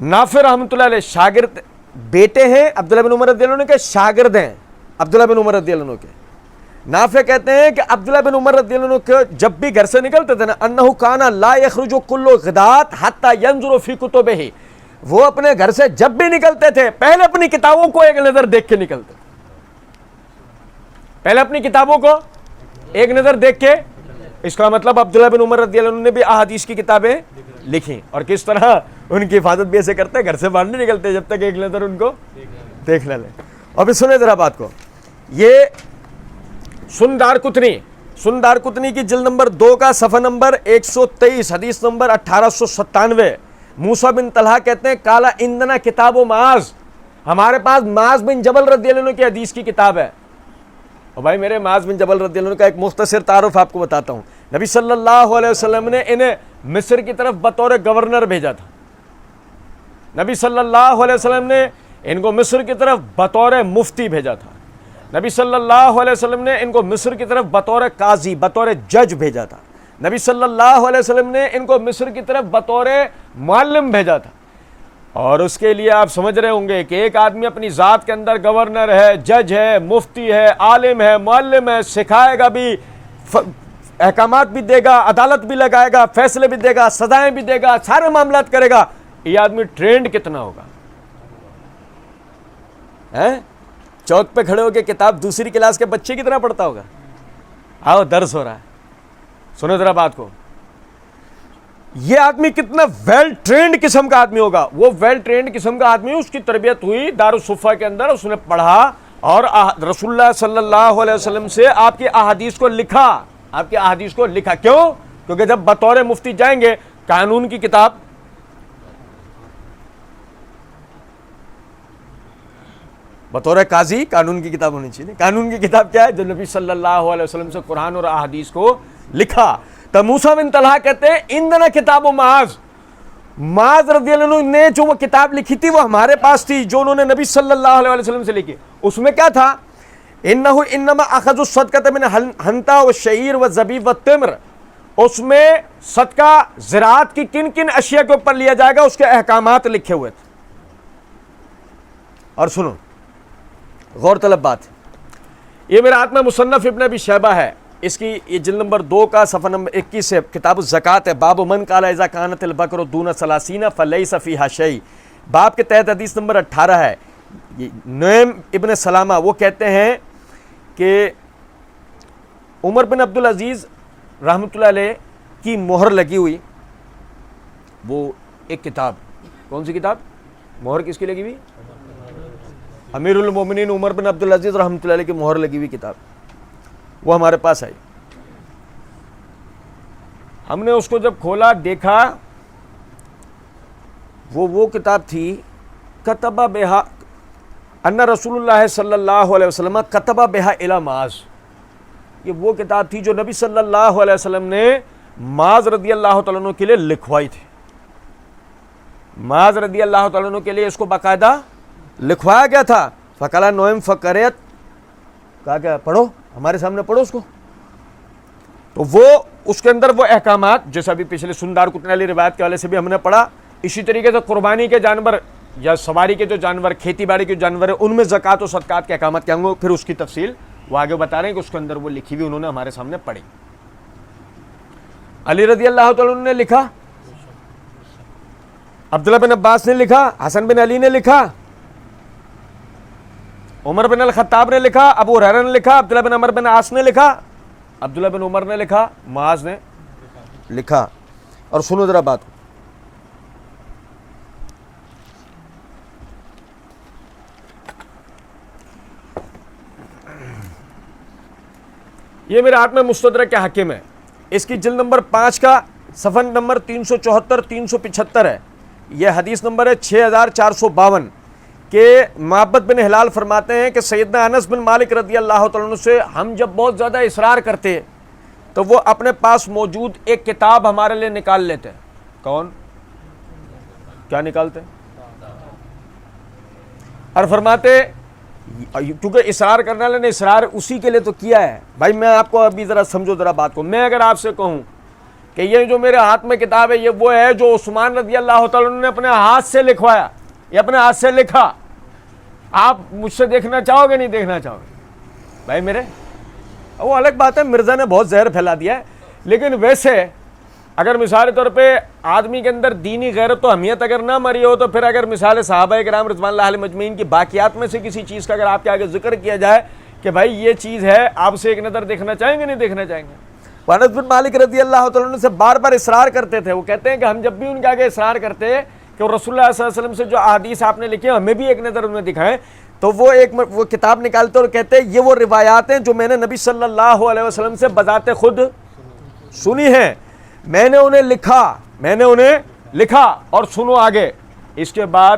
نافع رحمۃ اللہ علیہ شاگرد بیٹے ہیں عبداللہ بن عمر رضی اللہ عنہ کے، شاگرد ہیں عبداللہ بن عمر رضی اللہ عنہ کے. نافع کہتے ہیں کہ عبداللہ بن عمر رضی اللہ عنہ کے جب بھی گھر سے نکلتے تھے نا، انہ کانا لا یخرج کل غدات حتی ینظر فی کتبہ، وہ اپنے گھر سے جب بھی نکلتے تھے پہلے اپنی کتابوں کو ایک نظر دیکھ کے نکلتے، پہلے اپنی کتابوں کو ایک نظر دیکھ کے. اس کا مطلب عبداللہ بن عمر رضی اللہ عنہ نے بھی احادیث کی کتابیں لکھی، اور کس طرح ان کی حفاظت بھی ایسے کرتے، گھر سے باہر نہیں نکلتے جب تک ایک نظر ان کو دیکھ نہ لے. اور پھر سنیں ذرا بات کو، یہ سندار کتنی کی جلد نمبر 2 کا صفحہ نمبر 123 حدیث نمبر 1897. موسیٰ بن طلحہ کہتے ہیں کالا اندنا کتاب و معاذ، ہمارے پاس معاذ بن جبل رضی اللہ عنہ کی حدیث کی کتاب ہے. اور بھائی میرے معاذ بن جبل رضی اللہ عنہ کا ایک مختصر تعارف آپ کو بتاتا ہوں. نبی صلی اللہ علیہ وسلم نے انہیں مصر کی طرف بطور گورنر بھیجا تھا. نبی صلی اللہ علیہ وسلم نے ان کو مصر کی طرف بطور مفتی بھیجا تھا. نبی صلی اللہ علیہ وسلم نے ان کو مصر کی طرف بطور قاضی، بطور جج بھیجا تھا. نبی صلی اللہ علیہ وسلم نے ان کو مصر کی طرف بطور معلم بھیجا تھا. اور اس کے لیے آپ سمجھ رہے ہوں گے کہ ایک آدمی اپنی ذات کے اندر گورنر ہے، جج ہے، مفتی ہے، عالم ہے، معلم ہے، سکھائے گا بھی، احکامات بھی دے گا، عدالت بھی لگائے گا، فیصلے بھی دے گا، سزائیں بھی دے گا، سارے معاملات کرے گا. یہ آدمی ٹرینڈ کتنا ہوگا؟ چوک پہ کھڑے ہو کے کتاب دوسری کلاس کے بچے کی طرح پڑھتا ہوگا. آؤ درس ہو رہا ہے، سنو ذرا بات کو. یہ آدمی کتنا ویل ٹرینڈ قسم کا آدمی ہوگا. وہ ویل ٹرینڈ قسم کا آدمی، اس کی تربیت ہوئی دارالصفہ کے اندر، اس نے پڑھا اور رسول اللہ صلی اللہ علیہ وسلم سے آپ کی احادیث کو لکھا. آپ کی احادیث کو لکھا کیوں؟ کیونکہ جب بطور مفتی جائیں گے قانون کی کتاب، بطور قاضی قانون کی کتاب ہونی چاہیے. قانون کی کتاب کیا ہے؟ جو نبی صلی اللہ علیہ وسلم سے قرآن اور احادیث کو لکھا. تو موسیٰ بن طلحہ کہتے ہیں اندنا کتاب و معاذ رضی اللہ عنہ نے جو وہ کتاب لکھی تھی وہ ہمارے پاس تھی، جو انہوں نے نبی صلی اللہ علیہ وسلم سے لکھی. اس میں کیا تھا؟ انہ انما اخذ الصدقۃ من حنطہ والشعیر والزبیب والتمر. اس میں صدقہ زراعت کی کن کن اشیاء کے اوپر لیا جائے گا اس کے احکامات لکھے ہوئے تھے. اور سنو غور طلب بات، یہ میرا ہاتھ میں مصنف ابن ابی شیبہ ہے، اس کی یہ جلد نمبر 2 کا صفحہ نمبر 21 سے کتاب الزکوٰۃ ہے. باب من قال اذا كانت البقر دون 30 فليس فيها شيء، باب کے تحت حدیث نمبر 18 ہے. نعیم ابن سلامہ وہ کہتے ہیں کہ عمر بن عبدالعزیز رحمۃ اللہ علیہ کی مہر لگی ہوئی وہ ایک کتاب. کون سی کتاب؟ مہر کس کی لگی ہوئی؟ امیر المومنین عمر بن عبدالعزیز رحمۃ اللہ علیہ کی مہر لگی ہوئی کتاب، وہ ہمارے پاس آئی. ہم نے اس کو جب کھولا دیکھا، وہ کتاب تھی کتب بہا ان رسول اللہ صلی اللہ علیہ وسلم کتب بہا الی معاذ. یہ وہ کتاب تھی جو نبی صلی اللہ علیہ وسلم نے معاذ رضی اللہ تعالیٰ عنہ کے لیے لکھوائی تھی. معاذ رضی اللہ تعالیٰ عنہ کے لیے اس کو باقاعدہ لکھوایا گیا تھا. فقال نعیم فقرت، کہا کہ پڑھو، ہمارے سامنے پڑھو اس کو. تو وہ اس کے اندر وہ احکامات جیسا بھی پچھلے سندار کتنے والی روایت کے والے سے بھی ہم نے پڑھا، اسی طریقے سے قربانی کے جانور یا سواری کے جو جانور، کھیتی باڑی کے جانور ہیں، ان میں زکوٰۃ و صدقات کے احکامات کیا ہوں گے، پھر اس کی تفصیل وہ آگے بتا رہے ہیں کہ اس کے اندر وہ لکھی ہوئی انہوں نے ہمارے سامنے پڑھی. علی رضی اللہ تعالیٰ عنہ نے لکھا، عبداللہ بن عباس نے لکھا، حسن بن علی نے لکھا، عمر بن الخطاب نے لکھا، ابو ہریرہ نے لکھا، عبداللہ بن عمر بن عاص نے لکھا، عبداللہ بن عمر نے لکھا، معاذ نے لکھا. اور سنو ذرا بات، یہ میرے ہاتھ میں مستدرک حاکم ہے، اس کی جلد نمبر 5 کا صفحہ نمبر 374 375 ہے. یہ حدیث نمبر ہے 6452 کہ معبد بن ہلال فرماتے ہیں کہ سیدنا انس بن مالک رضی اللہ تعالیٰ عنہ سے ہم جب بہت زیادہ اصرار کرتے تو وہ اپنے پاس موجود ایک کتاب ہمارے لیے نکال لیتے. کون؟ کیا نکالتے؟ اور فرماتے کیونکہ اصرار کرنے والے نے اصرار اسی کے لیے تو کیا ہے. بھائی میں آپ کو ابھی ذرا سمجھو ذرا بات کو. میں اگر آپ سے کہوں کہ یہ جو میرے ہاتھ میں کتاب ہے یہ وہ ہے جو عثمان رضی اللہ تعالیٰ عنہ نے اپنے ہاتھ سے لکھوایا, یہ اپنے ہاتھ سے لکھا, آپ مجھ سے دیکھنا چاہو گے نہیں دیکھنا چاہو گے؟ بھائی میرے وہ الگ بات ہے, مرزا نے بہت زہر پھیلا دیا ہے, لیکن ویسے اگر مثال طور پہ آدمی کے اندر دینی غیرت و اہمیت اگر نہ مری ہو تو پھر اگر مثال صحابہ کرام رضوان اللہ علیہم اجمعین کی باقیات میں سے کسی چیز کا اگر آپ کے آگے ذکر کیا جائے کہ بھائی یہ چیز ہے, آپ سے ایک نظر دیکھنا چاہیں گے نہیں دیکھنا چاہیں گے؟ انس بن مالک رضی اللہ تعالیٰ عنہ سے بار بار اصرار کرتے تھے, وہ کہتے ہیں کہ ہم جب بھی ان کے آگے اصرار کرتے کہ رسول اللہ صلی اللہ علیہ وسلم سے جو احادیث آپ نے لکھی ہمیں بھی ایک نظر انہیں دکھائیں, تو وہ کتاب نکالتے اور کہتے ہیں یہ وہ روایات ہیں جو میں نے نبی صلی اللہ علیہ وسلم سے بذات خود سنی ہیں, میں نے انہیں لکھا اور سنو آگے. اس کے بعد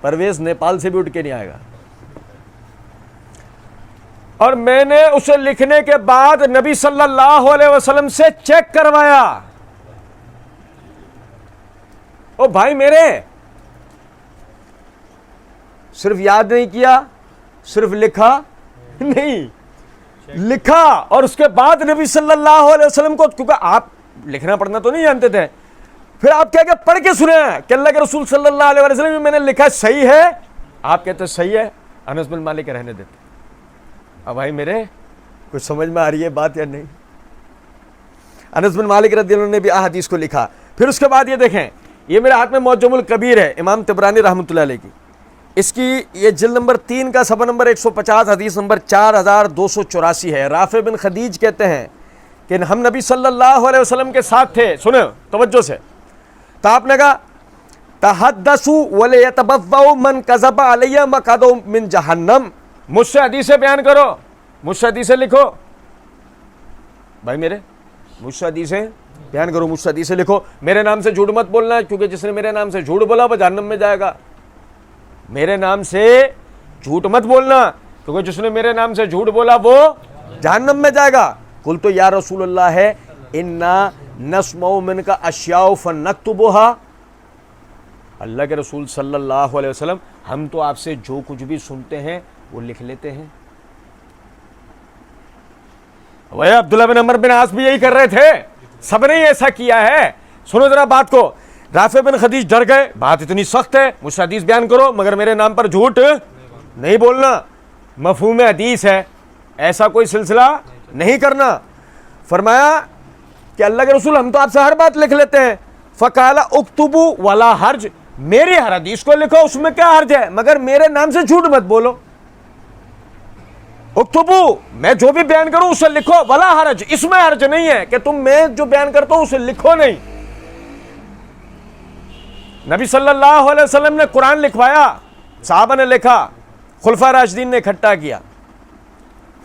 پرویز نیپال سے بھی اٹھ کے نہیں آئے گا, اور میں نے اسے لکھنے کے بعد نبی صلی اللہ علیہ وسلم سے چیک کروایا. او بھائی میرے, صرف یاد نہیں کیا, صرف لکھا نہیں, لکھا اور اس کے بعد نبی صلی اللہ علیہ وسلم کو, کیونکہ آپ لکھنا پڑھنا تو نہیں جانتے تھے, پھر آپ کیا کہ پڑھ کے سنے کہ اللہ کے رسول صلی اللہ علیہ وسلم میں نے لکھا صحیح ہے, آپ کہتے صحیح ہے, انس بن مالک کے رہنے دیتے. اب بھائی میرے کچھ سمجھ میں آ رہی ہے بات یا نہیں؟ انس بن مالک رضی اللہ عنہ نے بھی احادیث کو لکھا. پھر اس کے بعد یہ دیکھیں, یہ میرے ہاتھ میں معجم الکبیر ہے امام طبرانی رحمۃ اللہ علیہ کی, اس کی یہ جلد نمبر 3 کا صفحہ نمبر 150 حدیث نمبر 4284 ہے. رافع بن خدیج کہتے ہیں کہ ہم نبی صلی اللہ علیہ وسلم کے ساتھ تھے, سنیں توجہ سے, تو آپ نے کہا تحدثوا ولیتبوأ من کذب علی مقعدہ من جہنم, مجھ سے حدیثیں بیان کرو, مجھ سے حدیثیں لکھو. بھائی میرے مجھ سے حدیثیں بیان کرو, مجھ سے حدیثیں لکھو, میرے نام سے جھوٹ مت بولنا کیونکہ جس نے میرے نام سے جھوٹ بولا وہ جہنم میں جائے گا. میرے نام سے جھوٹ مت بولنا کیونکہ جس نے میرے نام سے جھوٹ بولا وہ جہنم میں جائے گا. قلت یا رسول اللہ ہے انا نسمع منک اشیاء فنکتبها, اللہ کے رسول صلی اللہ علیہ وسلم ہم تو آپ سے جو کچھ بھی سنتے ہیں وہ لکھ لیتے ہیں. وہ عبداللہ بن عمر بن عاص بھی یہی کر رہے تھے, سب نے ایسا کیا ہے. سنو ذرا بات کو. رافع بن خدیج ڈر گئے, بات اتنی سخت ہے, مجھ سے حدیث بیان کرو مگر میرے نام پر جھوٹ نہیں بولنا, مفہوم حدیث ہے, ایسا کوئی سلسلہ نہیں کرنا. فرمایا کہ اللہ کے رسول ہم تو آپ سے ہر بات لکھ لیتے ہیں. فقال اکتبوا ولا حرج, میری ہر حدیث کو لکھو اس میں کیا حرج ہے, مگر میرے نام سے جھوٹ مت بولو. اکتبوا, میں جو بھی بیان کروں اسے لکھو, ولا حرج, اس میں حرج نہیں ہے کہ تم میں جو بیان کرتا ہوں اسے لکھو نہیں. نبی صلی اللہ علیہ وسلم نے قرآن لکھوایا, صحابہ نے لکھا, خلفائے راشدین نے اکٹھا کیا,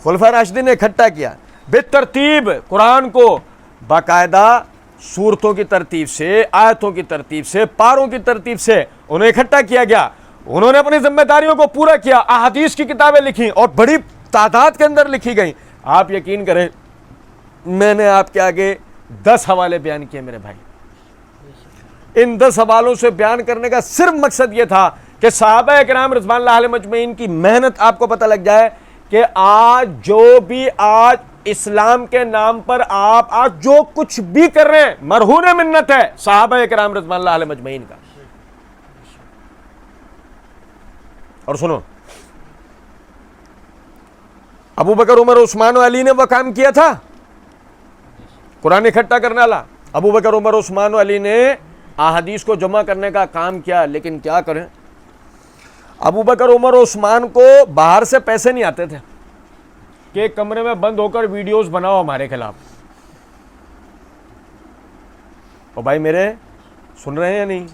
خلفائے راشدین نے اکٹھا کیا بالترتیب قرآن کو, باقاعدہ سورتوں کی ترتیب سے, آیتوں کی ترتیب سے, پاروں کی ترتیب سے انہیں اکٹھا کیا گیا. انہوں نے اپنی ذمہ داریوں کو پورا کیا, احادیث کی کتابیں لکھی اور بڑی تعداد کے اندر لکھی گئیں. آپ یقین کریں میں نے آپ کے آگے 10 حوالے بیان کیے میرے بھائی. ان 10 حوالوں سے بیان کرنے کا صرف مقصد یہ تھا کہ صحابہ کرام رضوان اللہ علیہم اجمعین کی محنت آپ کو پتہ لگ جائے کہ آج جو بھی آج اسلام کے نام پر آپ آج جو کچھ بھی کر رہے ہیں مرہون منت ہے صحابہ کرام رضوان اللہ علیہم اجمعین کا. اور سنو, ابو بکر عمر عثمان و علی نے وہ کام کیا تھا, قرآن اکٹھا کرنے والا. ابو بکر عمر عثمان و علی نے احادیث کو جمع کرنے کا کام کیا, لیکن کیا کریں, ابو بکر عمر عثمان کو باہر سے پیسے نہیں آتے تھے کہ ایک کمرے میں بند ہو کر ویڈیوز بناؤ ہمارے خلاف. اور بھائی میرے سن رہے ہیں یا نہیں؟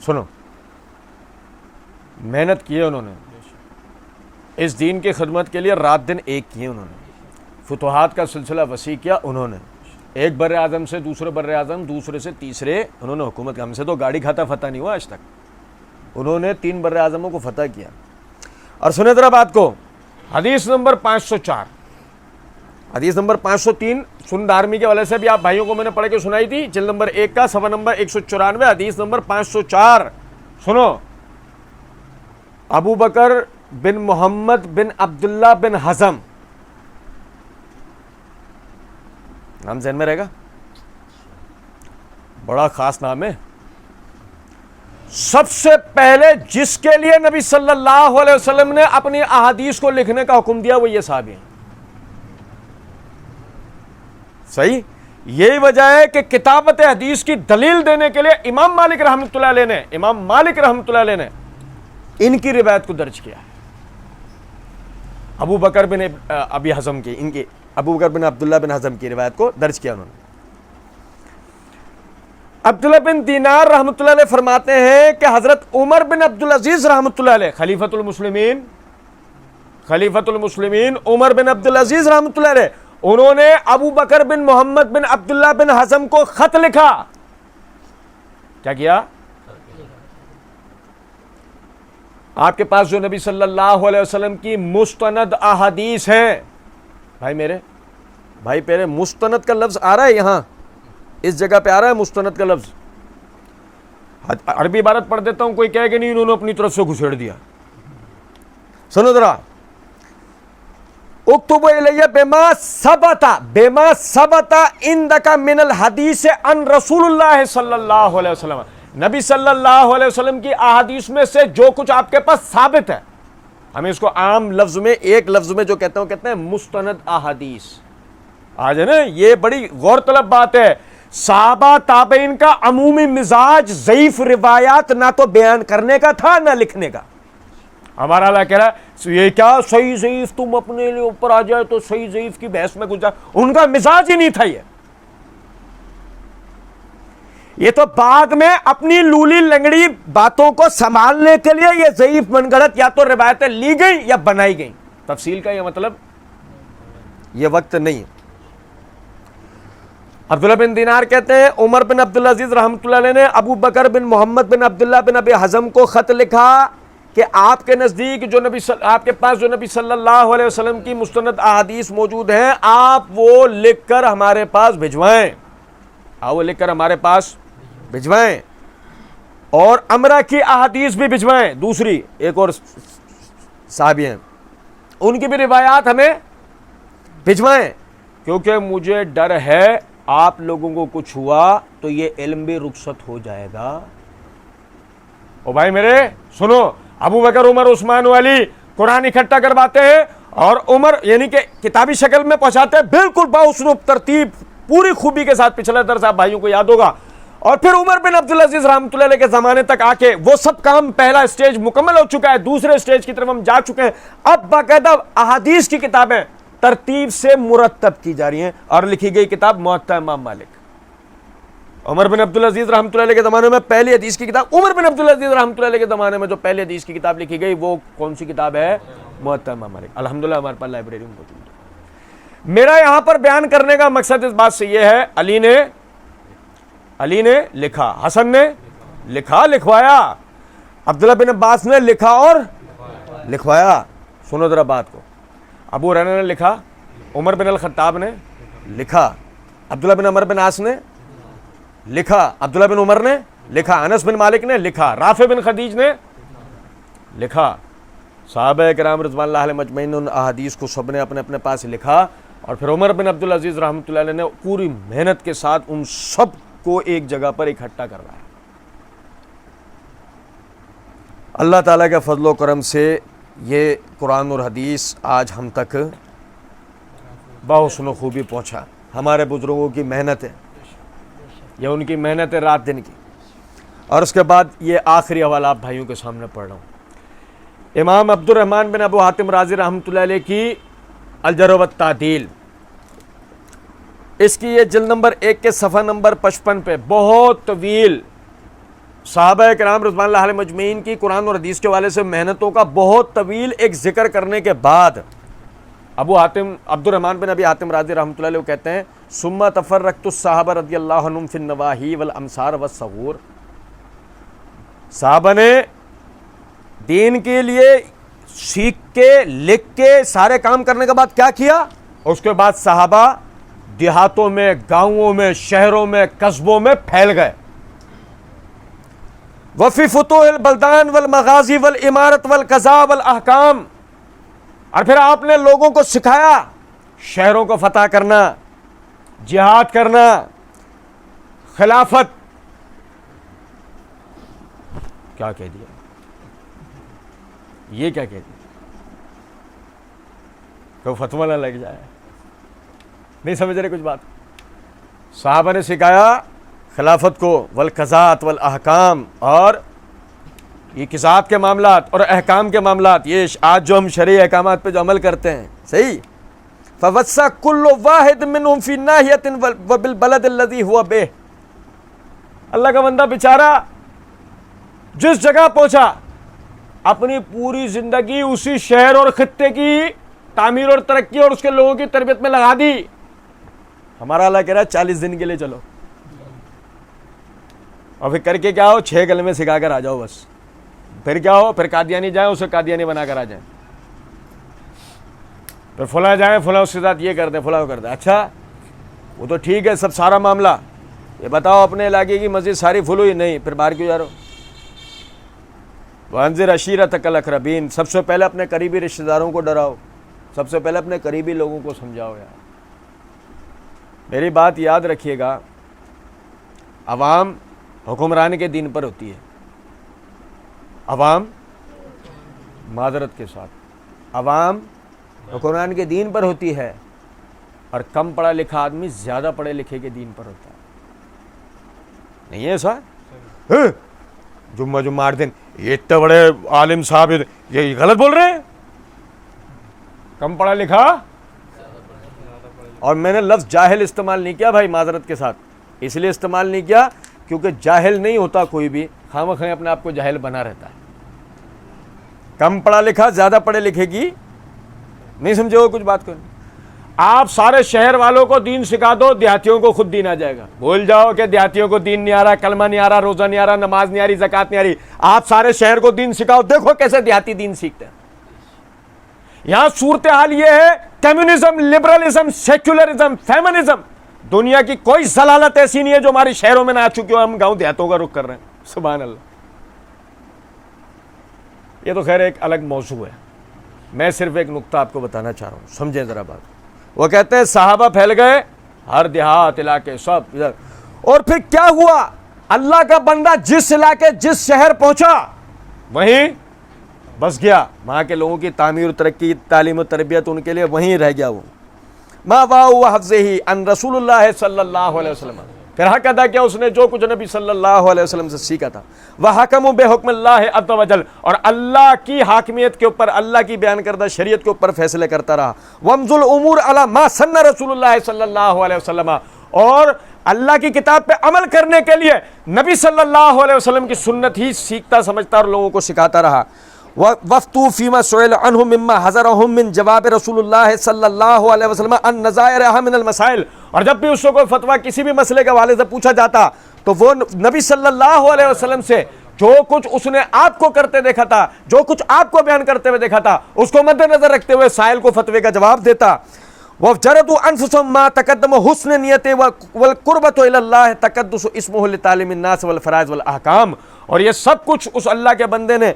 سنو, محنت کی ہے انہوں نے, اس دین کی خدمت کے لیے رات دن ایک کیے انہوں نے, فتوحات کا سلسلہ وسیع کیا انہوں نے, ایک بر اعظم سے دوسرے بر اعظم, دوسرے سے تیسرے انہوں نے حکومت کی. ہم سے تو گاڑی کھاتا فتح نہیں ہوا آج تک, انہوں نے 3 بر اعظموں کو فتح کیا. اور سنیں ذرا بات کو, حدیث نمبر 504, حدیث نمبر 503 سن دارمی کے والے سے بھی آپ بھائیوں کو میں نے پڑھ کے سنائی تھی, جلد نمبر 1 کا صفحہ نمبر 194 حدیث نمبر 504. سنو, ابو بکر بن محمد بن عبداللہ بن حزم، نام ذہن میں رہے گا، بڑا خاص نام ہے. سب سے پہلے جس کے لیے نبی صلی اللہ علیہ وسلم نے اپنی احادیث کو لکھنے کا حکم دیا وہ یہ صحابی ہیں. صحیح. یہی وجہ ہے کہ کتابت حدیث کی دلیل دینے کے لیے امام مالک رحمۃ اللہ علیہ نے ان کی روایت کو درج کیا ہے. ابو بکر بن ابی حزم کی، ان کی ابو بکر بن عبداللہ بن حزم کی روایت کو درج کیا انہوں نے. عبداللہ بن دینار رحمۃ اللہ علیہ فرماتے ہیں کہ حضرت عمر بن عبدالعزیز رحمۃ اللہ علیہ خلیفۃ المسلمین عمر بن عبدالعزیز رحمۃ اللہ علیہ، انہوں نے ابو بکر بن محمد بن عبداللہ بن حزم کو خط لکھا. کیا کیا؟ آپ کے پاس جو نبی صلی اللہ علیہ وسلم کی مستند احادیث ہیں، بھائی میرے مستند کا لفظ آ رہا ہے یہاں اس جگہ پہ آ رہا ہے مستند کا لفظ. عربی عبارت پڑھ دیتا ہوں، کوئی کہے کہ نہیں انہوں نے اپنی طرف سے گھسیڑ دیا. سنو ذرا، اکتب الیہ بما ثبت عندک من الحدیث عن رسول اللہ صلی اللہ علیہ وسلم. نبی صلی اللہ علیہ وسلم کی احادیث میں سے جو کچھ آپ کے پاس ثابت ہے، ہمیں اس کو عام لفظ میں، ایک لفظ میں جو کہتے ہیں وہ کہتے ہیں مستند احادیث. آج ہے نا، یہ بڑی غور طلب بات ہے. صحابہ تابعین کا عمومی مزاج ضعیف روایات نہ تو بیان کرنے کا تھا نہ لکھنے کا. ہمارا اللہ کہہ رہا ہے یہ کیا صحیح ضعیف تم اپنے لیے اوپر آ جائے تو صحیح ضعیف کی بحث میں گزار. ان کا مزاج ہی نہیں تھا. یہ تو بعد میں اپنی لولی لنگڑی باتوں کو سنبھالنے کے لیے یہ ضعیف من گھڑت یا تو روایتیں لی گئیں یا بنائی گئیں. تفصیل کا یہ مطلب یہ وقت نہیں ہے. عبداللہ بن دینار کہتے ہیں عمر بن عبدالعزیز رحمۃ اللہ علیہ نے ابو بکر بن محمد بن عبداللہ بن ابی حزم کو خط لکھا کہ آپ کے نزدیک آپ کے پاس جو نبی صلی اللہ علیہ وسلم کی مستند احادیث موجود ہیں، آپ وہ لکھ کر ہمارے پاس بھجوائیں. اور امرہ کی احادیث بھی بھجوائیں. دوسری ایک اور صحابی ہیں، ان کی بھی روایات ہمیں بھجوائیں، کیونکہ مجھے ڈر ہے آپ لوگوں کو کچھ ہوا تو یہ علم بھی رخصت ہو جائے گا. او بھائی میرے سنو، ابو بکر عمر عثمان علی قرآن اکٹھا کرواتے ہیں اور عمر یعنی کہ کتابی شکل میں پہنچاتے ہیں، بالکل بااسلوب ترتیب پوری خوبی کے ساتھ. پچھلا درس آپ بھائیوں کو یاد ہوگا. اور پھر عمر بن عبدالعزیز رحمۃ اللہ علیہ کے زمانے تک آ کے وہ سب کام، پہلا اسٹیج مکمل ہو چکا ہے، دوسرے اسٹیج کی طرف ہم جا چکے ہیں. اب باقاعدہ احادیث کی کتابیں ترتیب سے مرتب کی جا رہی ہیں اور لکھی گئی کتاب موطا امام مالک. عمر بن عبدالعزیز رحمۃ اللہ علیہ کے زمانے میں پہلی حدیث کی کتاب، عمر بن عبدالعزیز رحمۃ اللہ علیہ کے زمانے میں جو پہلی حدیث کی کتاب لکھی گئی وہ کون سی کتاب ہے؟ موطا امام مالک. الحمدللہ ہمارے پاس لائبریری میں موجود ہے. میرا یہاں پر بیان کرنے کا مقصد اس بات سے یہ ہے، علی نے لکھا، حسن نے لکھوایا، عبداللہ بن عباس نے لکھا اور لکھوایا. سنو ذرا بات کو. ابو ہریرہ نے لکھا، عمر بن الخطاب نے لکھا، عبداللہ بن عمر بن عاص نے لکھا، عبداللہ بن عمر نے لکھا، انس بن مالک نے لکھا، رافع بن خدیج نے لکھا. صحابہ کرام رضوان اللہ علیہم اجمعین ان احادیث کو سب نے اپنے اپنے پاس لکھا. اور پھر عمر بن عبدالعزیز رحمۃ اللہ علیہ نے پوری محنت کے ساتھ ان سب کو ایک جگہ پر اکٹھا کروایا. اللہ تعالیٰ کے فضل و کرم سے یہ قرآن اور حدیث آج ہم تک بحسن و خوبی پہنچا. ہمارے بزرگوں کی محنت ہے، یہ ان کی محنت ہے رات دن کی. اور اس کے بعد یہ آخری حوالہ آپ بھائیوں کے سامنے پڑھ رہا ہوں. امام عبد الرحمن بن ابو حاتم رازی رحمۃ اللہ علیہ کی الجرح والتعدیل، اس کی یہ جلد نمبر 1 کے صفحہ نمبر 55 پہ بہت طویل صحابہ کرام رضوان اللہ علیہم اجمعین کی قرآن اور حدیث کے حوالے سے محنتوں کا بہت طویل ایک ذکر کرنے کے بعد ابو حاتم عبد الرحمن بن ابی حاتم رازی رحمۃ اللہ علیہ کہتے ہیں ثم تفرقت الصحابہ رضی اللہ عنہم فی النواحی والامصار والثغور. صحابہ نے دین کے لیے سیکھ کے لکھ کے سارے کام کرنے کے بعد کیا کیا؟ اس کے بعد صحابہ دیہاتوں میں، گاؤں میں، شہروں میں، قصبوں میں پھیل گئے. وفی فتوح البلدان والمغازی والامارت والقضاء والاحکام، اور پھر آپ نے لوگوں کو سکھایا شہروں کو فتح کرنا، جہاد کرنا، خلافت. کیا کہہ دیا؟ یہ کیا کہہ دیا؟ کوئی فتویٰ نہ لگ جائے. نہیں سمجھ رہے کچھ بات؟ صحابہ نے سکھایا خلافت کو، والقضاء والاحکام، اور یہ قضاء کے معاملات اور احکام کے معاملات، یہ آج جو ہم شرعی احکامات پہ جو عمل کرتے ہیں، صحیح. فوسع کل واحد منہم فی ناحیۃ وبالبلد الذی ہوا بہ. اللہ کا بندہ بیچارہ جس جگہ پہنچا اپنی پوری زندگی اسی شہر اور خطے کی تعمیر اور ترقی اور اس کے لوگوں کی تربیت میں لگا دی. ہمارا اللہ کہہ رہا ہے 40 دن کے لیے چلو، اور پھر کر کے کیا ہو، 6 کلمے سکھا کر آ جاؤ بس. پھر کیا ہو، پھر قادیانی جائیں اسے قادیانی بنا کر آ جائیں، پھر فلاں جائیں فلاں اس کے ساتھ یہ کر دیں فلاں کر دیں. اچھا وہ تو ٹھیک ہے سب سارا معاملہ، یہ بتاؤ اپنے علاقے کی مسجد ساری فل ہوئی؟ نہیں، پھر باہر کیوں جا رہے ہو؟ وانذر عشیرتک الاقربین، سب سے پہلے اپنے قریبی رشتہ داروں کو ڈراؤ، سب سے پہلے اپنے قریبی لوگوں کو سمجھاؤ. یار میری بات یاد رکھیے گا، عوام حکمران کے دین پر ہوتی ہے، عوام معذرت کے ساتھ عوام حکمران کے دین پر ہوتی ہے، اور کم پڑھا لکھا آدمی زیادہ پڑھے لکھے کے دین پر ہوتا ہے. نہیں ہے ایسا؟ جمعہ جمعہ 8 دن یہ اتنے بڑے عالم صاحب یہ غلط بول رہے ہیں، کم پڑھا لکھا. اور میں نے لفظ جاہل استعمال نہیں کیا بھائی معذرت کے ساتھ، اس لیے استعمال نہیں کیا کیونکہ جاہل نہیں ہوتا کوئی بھی، خواہ اپنے آپ کو جاہل بنا رہتا ہے. کم پڑھا لکھا زیادہ پڑھے لکھے کی نہیں سمجھے ہو کچھ بات کو. آپ سارے شہر والوں کو دین سکھا دو، دیہاتیوں کو خود دین آ جائے گا. بھول جاؤ کہ دیہاتیوں کو دین نہیں آ رہا، کلمہ نہیں آ رہا، روزہ نہیں آ رہا، نماز نہیں آ رہی، زکوٰۃ نہیں آ رہی. آپ سارے شہر کو دین سکھاؤ، دیکھو کیسے دیہاتی دین سیکھتے ہیں. یہاں صورتحال یہ ہے، کمیونزم، لبرلزم، سیکولرزم، فیمنزم، دنیا کی کوئی ضلالت ایسی نہیں ہے جو ہمارے شہروں میں نہ آ چکی ہو. ہم گاؤں دیہاتوں کا رخ کر رہے ہیں. سبحان اللہ. یہ تو خیر ایک الگ موضوع ہے، میں صرف ایک نقطہ آپ کو بتانا چاہ رہا ہوں، سمجھیں ذرا بات. وہ کہتے ہیں صحابہ پھیل گئے ہر دیہات علاقے سب ادھر، اور پھر کیا ہوا، اللہ کا بندہ جس علاقے جس شہر پہنچا وہیں بس گیا. وہاں کے لوگوں کی تعمیر و ترقی، تعلیم و تربیت ان کے لیے وہیں رہ گیا. وہ ما واؤ حفظہ ان رسول اللہ صلی اللہ علیہ وسلم، پھر حق ادا کیا اس نے جو کچھ نبی صلی اللہ علیہ وسلم سے سیکھا تھا. وحکموا بحکم اللہ عز وجل، اور اللہ کی حاکمیت کے اوپر، اللہ کی بیان کردہ شریعت کے اوپر فیصلے کرتا رہا. وامضوا الامور علی ما سن رسول اللہ صلی اللہ علیہ وسلم، اور اللہ کی کتاب پہ عمل کرنے کے لیے نبی صلی اللہ علیہ وسلم کی سنت ہی سیکھتا سمجھتا اور لوگوں کو سکھاتا رہا. وفتو فیما سئل عنہ مما حذرہم من جواب رسول اللہ صلی اللہ علیہ وسلم ان نظائرها من المسائل، اور جب بھی اس کو کوئی فتویٰ کسی بھی مسئلے کے حوالے سے پوچھا جاتا تو وہ نبی صلی اللہ علیہ وسلم سے جو کچھ اس نے آپ کو کرتے دیکھا تھا، جو کچھ آپ کو بیان کرتے ہوئے دیکھا تھا، اس کو مد نظر رکھتے ہوئے سائل کو فتوے کا جواب دیتا. وَجَرَدُوا أَنفُسَهُم مَا تَقَدَّمَ حُسْنِ نِيَّتِ وَالْقُرْبَةُ إِلَى اللَّهِ تَقَدُّسُ اسْمُهُ لِتَعْلِيمِ النَّاسِ وَالْفَرَائِضِ وَالْأَحْكَامِ. اور یہ سب کچھ اس اللہ کے بندے نے،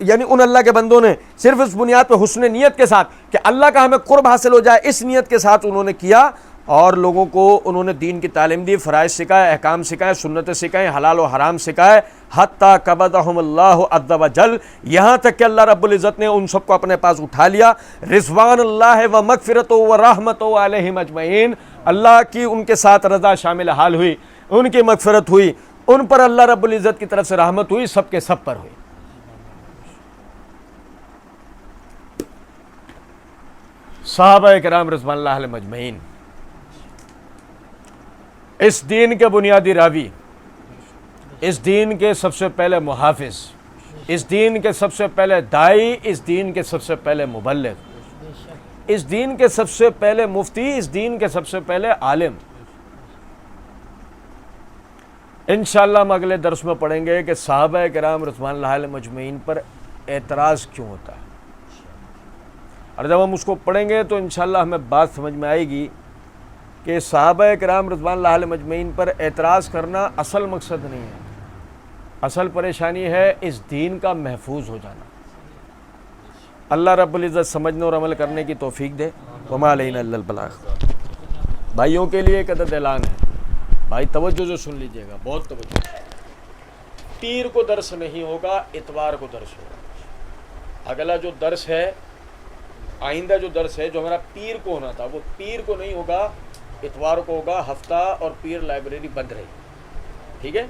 یعنی ان اللہ کے بندوں نے صرف اس بنیاد پہ حسن نیت کے ساتھ کہ اللہ کا ہمیں قرب حاصل ہو جائے، اس نیت کے ساتھ انہوں نے کیا، اور لوگوں کو انہوں نے دین کی تعلیم دی، فرائض سکھائے، احکام سکھائے، سنتیں سکھائیں، حلال و حرام سکھائے، حتیٰ قبضہم اللہ عز وجل، یہاں تک کہ اللہ رب العزت نے ان سب کو اپنے پاس اٹھا لیا. رضوان اللہ و مغفرت و رحمت علیہم اجمعین، اللہ کی ان کے ساتھ رضا شامل حال ہوئی، ان کی مغفرت ہوئی، ان پر اللہ رب العزت کی طرف سے رحمت ہوئی، سب کے سب پر ہوئی. صحابہ کرام رضوان اللہ علیہم اجمعین اس دین کے بنیادی راوی، اس دین کے سب سے پہلے محافظ، اس دین کے سب سے پہلے داعی، اس دین کے سب سے پہلے مبلغ، اس دین کے سب سے پہلے مفتی، اس دین کے سب سے پہلے عالم. انشاءاللہ ہم اگلے درس میں پڑھیں گے کہ صحابہ کرام رضوان اللہ علیہم اجمعین پر اعتراض کیوں ہوتا ہے، اور جب ہم اس کو پڑھیں گے تو انشاءاللہ ہمیں بات سمجھ میں آئے گی کہ صحابہ کرام رضوان اللہ علیہم اجمعین پر اعتراض کرنا اصل مقصد نہیں ہے. اصل پریشانی ہے اس دین کا محفوظ ہو جانا۔ اللہ رب العزت سمجھنے اور عمل کرنے کی توفیق دے۔ وما علینا الا البلاغ۔ بھائیوں کے لیے ایک عدد اعلان ہے، بھائی توجہ سے سن لیجئے گا، بہت توجہ۔ پیر کو درس نہیں ہوگا، اتوار کو درس ہوگا۔ اگلا جو درس ہے، آئندہ جو درس ہے جو ہمارا پیر کو ہونا تھا، وہ پیر کو نہیں ہوگا، اتوار کو ہوگا۔ ہفتہ اور پیر لائبریری بند رہے گی، ٹھیک ہے؟